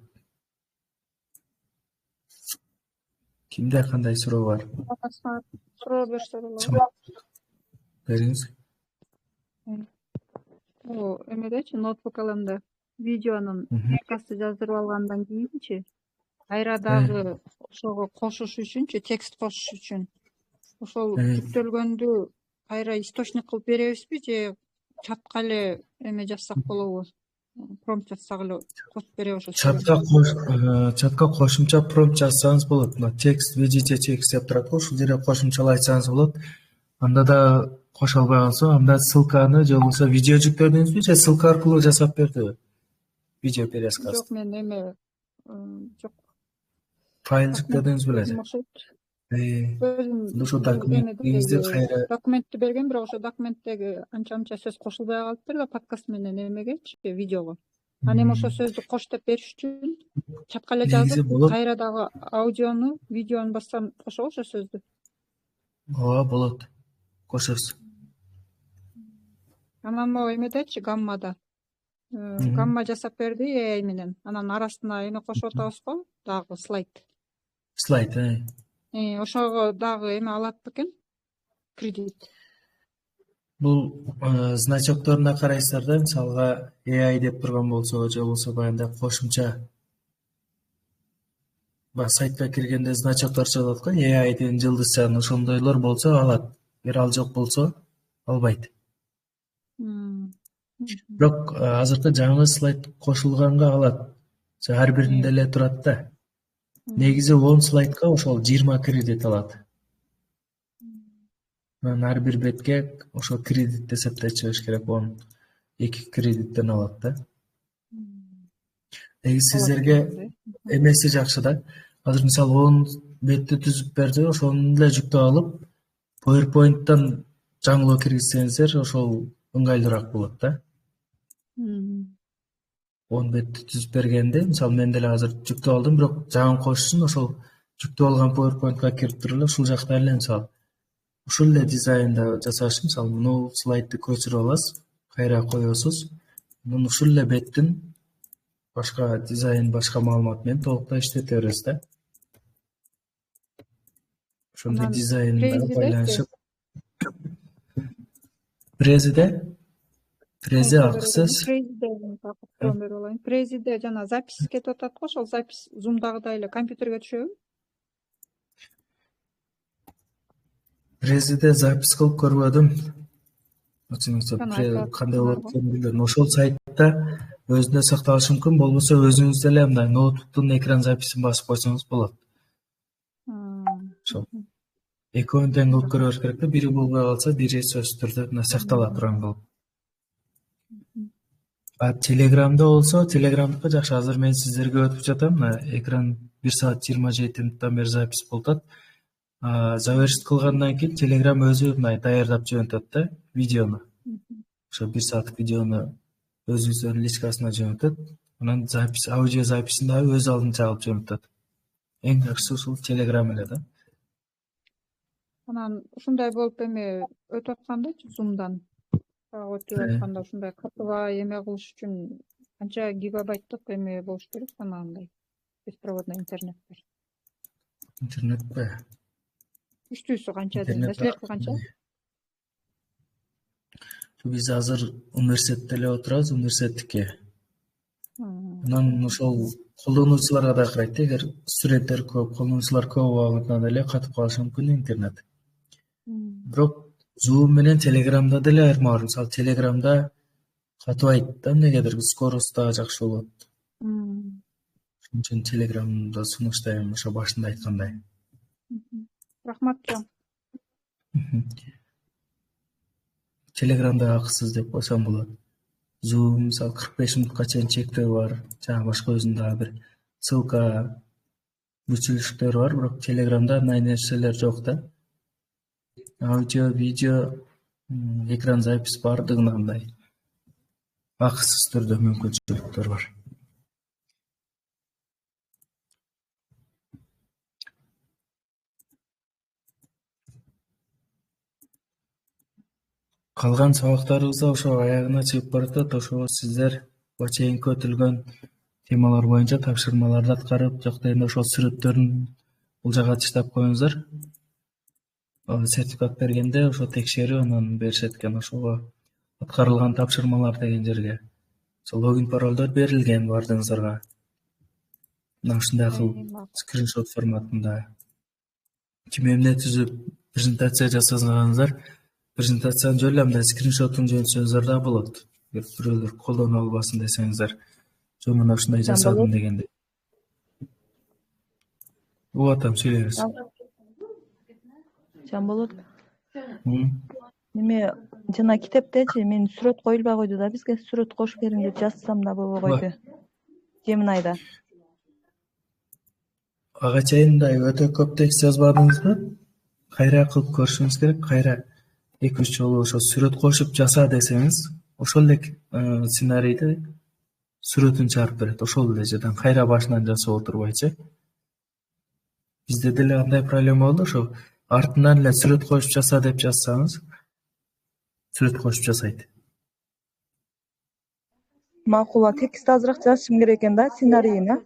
Кимде кандай суроо бар? Суроо берсе болот. Бериңиз. Эмедечи, NotePLM'де видеонун подкастты жаздырып алгандан кийинчи, кайрадагы ошого кошуш үчүнчү, текст кошуш үчүн ошол жүктөлгөндү кайра источник кылып беребизби же чатка эле эме жазсак болобу? промпт жазсак эле кошуп бере ошо чатка кошумча промпт жазсаңыз болот. Мына текст, видите текст деп турат го, ушул жерге кошумчалай айтсаңыз болот. Анда да кошо албай калса, анда ссылканы же болбосо видео жүктөдүңүзбү же ссылка аркылуу жасап бердиби? Видео пересказ. жок, мен эме жок. Файл жүктөдүңүз беле? Окшойт. Өзүм ошо документиңизди кайра документти берген, бирок ошо документтеги анча сөз кошулбай калыптыр да подкаст менен эмегечи, видеого. Аны эми ошо сөздү кош деп бериш үчүн чатка эле жазып, кайра дагы аудиону, видеону бассам кошобу ошо сөздү? Ооба, болот. Кошосуз. Анан могу эмедечи, гаммада. Гамма жасап берди AI менен. Анан арасына эме кошуп атабыз го, дагы слайд. Слайд, Ошого дагы эме алат бекен? Кредит. Бул значокторуна карайсыздар да, мисалга AI деп турган болсо, же болбосо баягындай кошумча сайтка киргенде значоктор чыгат го, AI'дин жылдызчаны ошондойлор болсо алат. Эгер ал жок болсо, албайт. Бирок азыркы жаңы слайд кошулганга алат. Ар биринде эле турат да. Негизи 10 слайдка ошол 20 кредит алат. Ар бир бетке ошо кредит эсептеп чыгыш керек, 2 кредиттен алат да. Сиздерге эмеси жакшы да. Азыр мисалы 10 бетти түзүп берди, ошону эле жүктөп алып, PowerPoint'тан жаңылоо киргизсеңиздер, ошол ыңгайлуураак болот да. 10 бетти түзүп бергенде, мисалы мен деле азыр жүктөп алдым, бирок жаңы кошсун ошол жүктөп алган PowerPoint'ка кирип туруп эле ушул жакта эле мисалы ушул эле дизайнда жасаш, мисалы муну слайдты көчүрүп аласыз, кайра коесуз. Муну ушул эле беттин башка дизайн, башка маалымат менен толуктай иштете бересиз да. Ошондой дизайнга байланышып. Презе акысыз. Президе жана запись кетип атат го, ошол запись Zoom'дагыдай эле компьютерге түшөбү? Президе запись кылып көрбөдүм. Кандай болот экенин билбейм. Ошол сайтта өзүндө сакталышы мүмкүн, болбосо өзүңүз деле мындай ноутбуктун экран записин басып койсоңуз болот. Ошол экөөнү тең кылып көрүш керек да, бири болбой калса, бири сөзсүз түрдө сактала турган болуп. Телеграмда болсо, Телеграмдыкы жакшы. Азыр мен сиздерге өтүп жатам. Экран 1 саат 27 мүнөттөн бери запись болуп атат. Завершит кылгандан кийин Telegram өзү мындай даярдап жөнөтөт да видеону. Ошо 1 сааттык видеону өзүңүздүн личкасына жөнөтөт. Анан запись, аудио записин да өз алдынча алып жөнөтөт. Эң жакшысы ушул Telegram эле да. Анан ушундай болуп эме өтүп аткандачы Zoom'дан. Өтүп атканда ушундай катыбай эме кылыш үчүн канча гигабайттык эме болуш керек, анандай беспроводной интернет бар. Интернетпи? Үчтүүсү канча дейм, силердики канча? Биз азыр университетте эле отурабыз, университеттики. Анан ошол колдонуучуларга да карайт. Эгер студенттер көп, колдонуучулар көп болгондон эле катып калышы мүмкүн интернет. Бирок Zoom менен Telegram'да деле айырма бар. Мисалы Telegram'да катыбайт да, эмнегедир скорость дагы жакшы болот. Ошон үчүн Telegram'да сунуштайм, ошо башында айткандай. Рахмат жон. Telegram'da акысыз деп койсом болот. Zoom мисалы 45 мүнөткө чейин чектөө бар. Жана башка өзүнүн дагы бир ссылка мүчүлүштөр бар, бирок Telegram'да андай нерселер жок да. Аудио, видео, экран запись бардыгындай акысыз түрдө мүмкүнчүлүктөр бар. Калган сабактарыбыз да ошо аягына чыгып баратат. Ошо сиздер чейинки өтүлгөн темалар боюнча тапшырмаларды аткарып, жакта эми ошол сүрөттөрүн бул жака чыштап коюңуздар. Сертификат бергенде ошо текшерүү анан беришет экен, ошого аткарылган тапшырмалар деген жерге. Ошол логин паролдор берилген бардыгыңыздарга. Мына ушундай кылып скриншот форматында. Ким эмне түзүп презентация жасасаңыздар, презентацияны жөн эле мындай скриншотун жөнөтсөңүздөр да болот. бирөөлөр колдоно албасын десеңиздер, жөн мына ушундай жасадым дегенде. Угуп атам, сүйлөйбүз. Жамболот. Неме жана китептечи мен сүрөт коюлбай койду да, бизге сүрөт коюш бериң деп жазсам да болбой койду. Gemini'да. Ага чейин мындай өтө көп текст жазбадыңызбы? Кайра кылып көрүшүңүз керек. Кайра 2-3 жолу ошо сүрөт кошуп жаса десеңиз, ошол эле сценарийди сүрөтүн чыгарып берет. Ошол эле жерден кайра башынан жасап отурбайчы. Бизде деле андай проблема болду, ошо артынан эле сүрөт коюп жаса деп жазсаңыз, сүрөт коюп жасайт. Макул, текст азыраак жазышым керек экен да, сценарийни.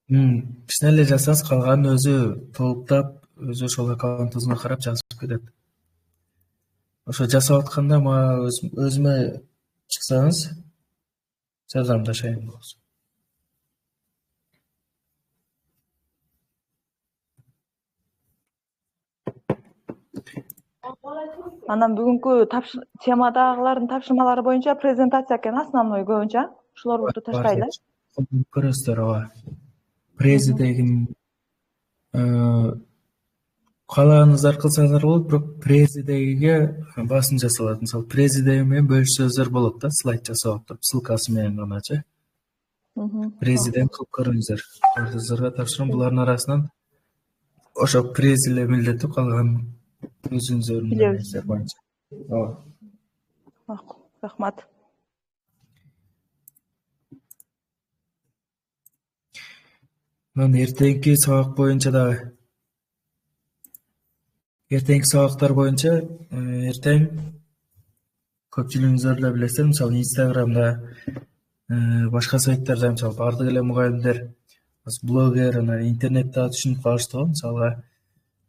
Кичине эле жазсаңыз, калганын өзү толуктап, өзү ошол аккаунтуңузга карап жазып кетет. Ошо жасап атканда мага өзүмө чыксаңыз, жардамдашайын болсо. Анан бүгүнкү темадагылардын тапшырмалары боюнча презентация экен основной көбүнчө. Ушулорду таштайлы. Көрөсүздөр, ооба. Президегин каалаганыңыздар кылсаңыздар болот, бирок президегиге басым жасалат. Мисалы, президеги менен бөлүшсөздөр болот да, слайд жасап туруп, ссылкасы менен ганачы. Президент кылып көрүңүздөр. Сизерге тапшырам, булардын арасынан ошо прези эле милдеттүү, калган өзүңүздөрдүн нерселер боюнча. Ооба. Рахмат. Мен эртеңки сабак боюнча да эртеңки сабактар боюнча эртең көпчүлүгүңүздөр да билесиздер, мисалы Инстаграмда, башка сайттарда, мисалы бардык эле мугалимдер, блогер, интернетте түшүнүп калышты го. Мисалга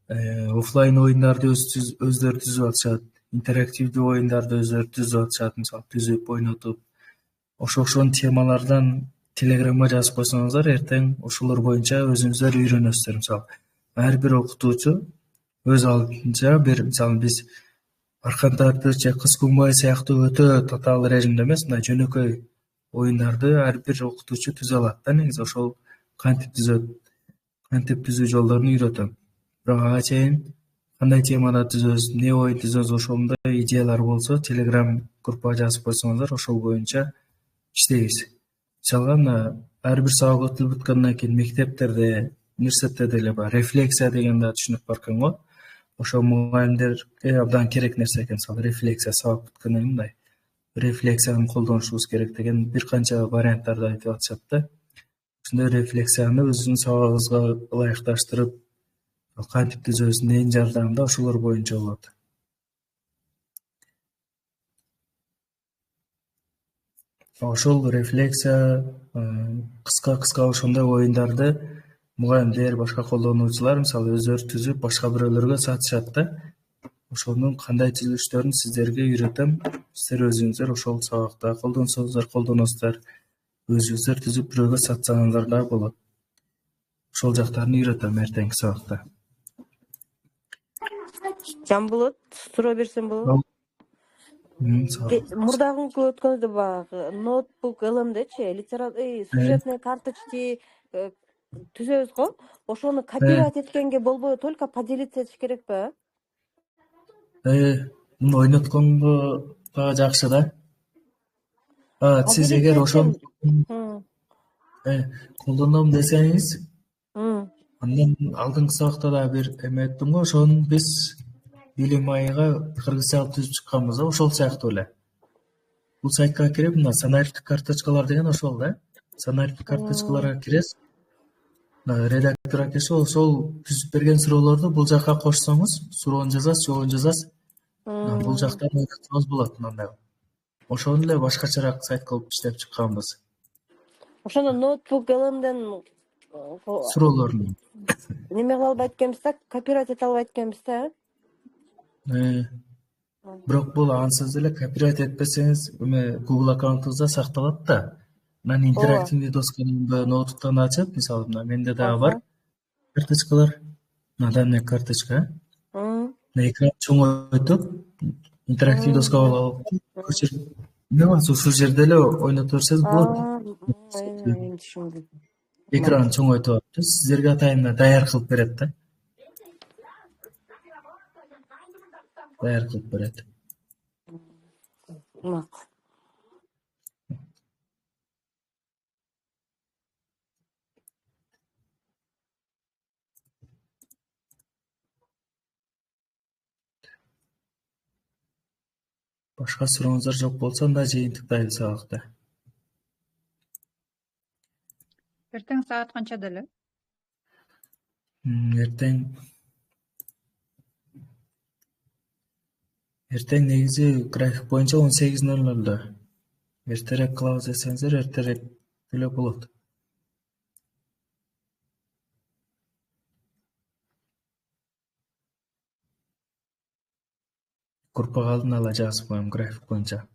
офлайн оюндарды өздөрү түзүп атышат, интерактивдүү оюндарды өздөрү түзүп атышат, мисалы түзүп ойнотуп. Ошонун темалардан Телеграмга жазып койсоңуздар, эртең ошолор боюнча өзүңүздөр үйрөнөсүздөр. Мисалы, ар бир окутуучу өз алдынча бир, мисалы биз Аркан тартыш же Кыз Кумбай сыяктуу өтө татаал режимде эмес, мындай жөнөкөй оюндарды ар бир окутуучу түзө алат да. Негизи ошол кантип түзүү жолдорун үйрөтөм. Бирок ага чейин кандай темада түзөбүз, эмне оюн түзөбүз, ошондой идеялар болсо, Telegram группага жазып койсоңуздар, ошол боюнча иштейбиз. Мисалга, мына ар бир сабак өтүлүп бүткөндөн кийин мектептерде, университетте деле бар рефлексия деген да түшүнүк бар экен го. Ошо мугалимдерге абдан керек нерсе экен. Мисалы, рефлексия сабак бүткөндөн кийин мындай рефлексияны колдонушубуз керек деген бир канча варианттарды айтып атышат да. Ошондой рефлексияны өзүнүн сабагыбызга ылайыкташтырып, кантип түзөбүз, эмненин жардамында, ошолор боюнча болот. Ошол рефлексия, кыска ошондой оюндарды мугалимдер, башка колдонуучулар мисалы өздөрү түзүп, башка бирөөлөргө сатышат да. Ошонун кандай түзүлүштөрүн сиздерге үйрөтөм. Сиздер өзүңүздөр ошол сабакта колдоносуздар, өзүңүздөр түзүп бирөөгө сатсаңыздар да болот. Ошол жактарын үйрөтөм эртеңки сабакта. Жамбулот, суроо берсем болобу? Мурдагы өткөндө баягы ноутбук ЛМдчи, сюжетный карточки түзөбүз го. Ошону копировать эткенге болбой, только поделиться этиш керекпи? Муну ойноткондо дагы жакшы да. Сиз эгер ошону колдоном десеңиз, андан алдыңкы сабакта да бир эме айттым го, ошону биз билим айыга кыргызча түзүп чыкканбыз да, ошол сыяктуу эле. Бул сайтка кирип, мына сценарийлик карточкалар деген ошол да. Сценарийлик карточкаларга киресиз. Редакторга киришип, ошол түзүп берген суроолорду бул жакка кошсоңуз, суроону жазасыз, жообун жазасыз. Бул жактан ойнотсоңуз болот мындай. Ошону эле башкачараак сайт кылып иштеп чыкканбыз. Ошондо ноутбук ЛМден суроолорун неме кыла албайт экенбиз да, копировать эте албайт экенбиз да. Бирок бул ансыз эле копировать этпесеңиз, Google аккаунтуңузда сакталат да. Мен интерактивдүү досканы ноутбуктан ачып, мисалы, менде дагы бар карточкалар, данный карточка. Экран чоңойтуп, интерактивдүү доскага алып, көчүрүп Эмне ушул жерде эле ойнотуп берсеңиз болот. Эми түшүндүм. Экранын чоңойтуп алып, сиздерге атайын даяр кылып берет да. Даяр кылып берет. Макул. Башка сурооңуздар жок болсо, анда жыйынтыктайлы сабакты. эртең саат канчада эле? Эртең негизи график боюнча 18:00. Эртерээк кылабыз десеңиздер, эртерээк деле болот. Группага алдын ала жазып коем график боюнча.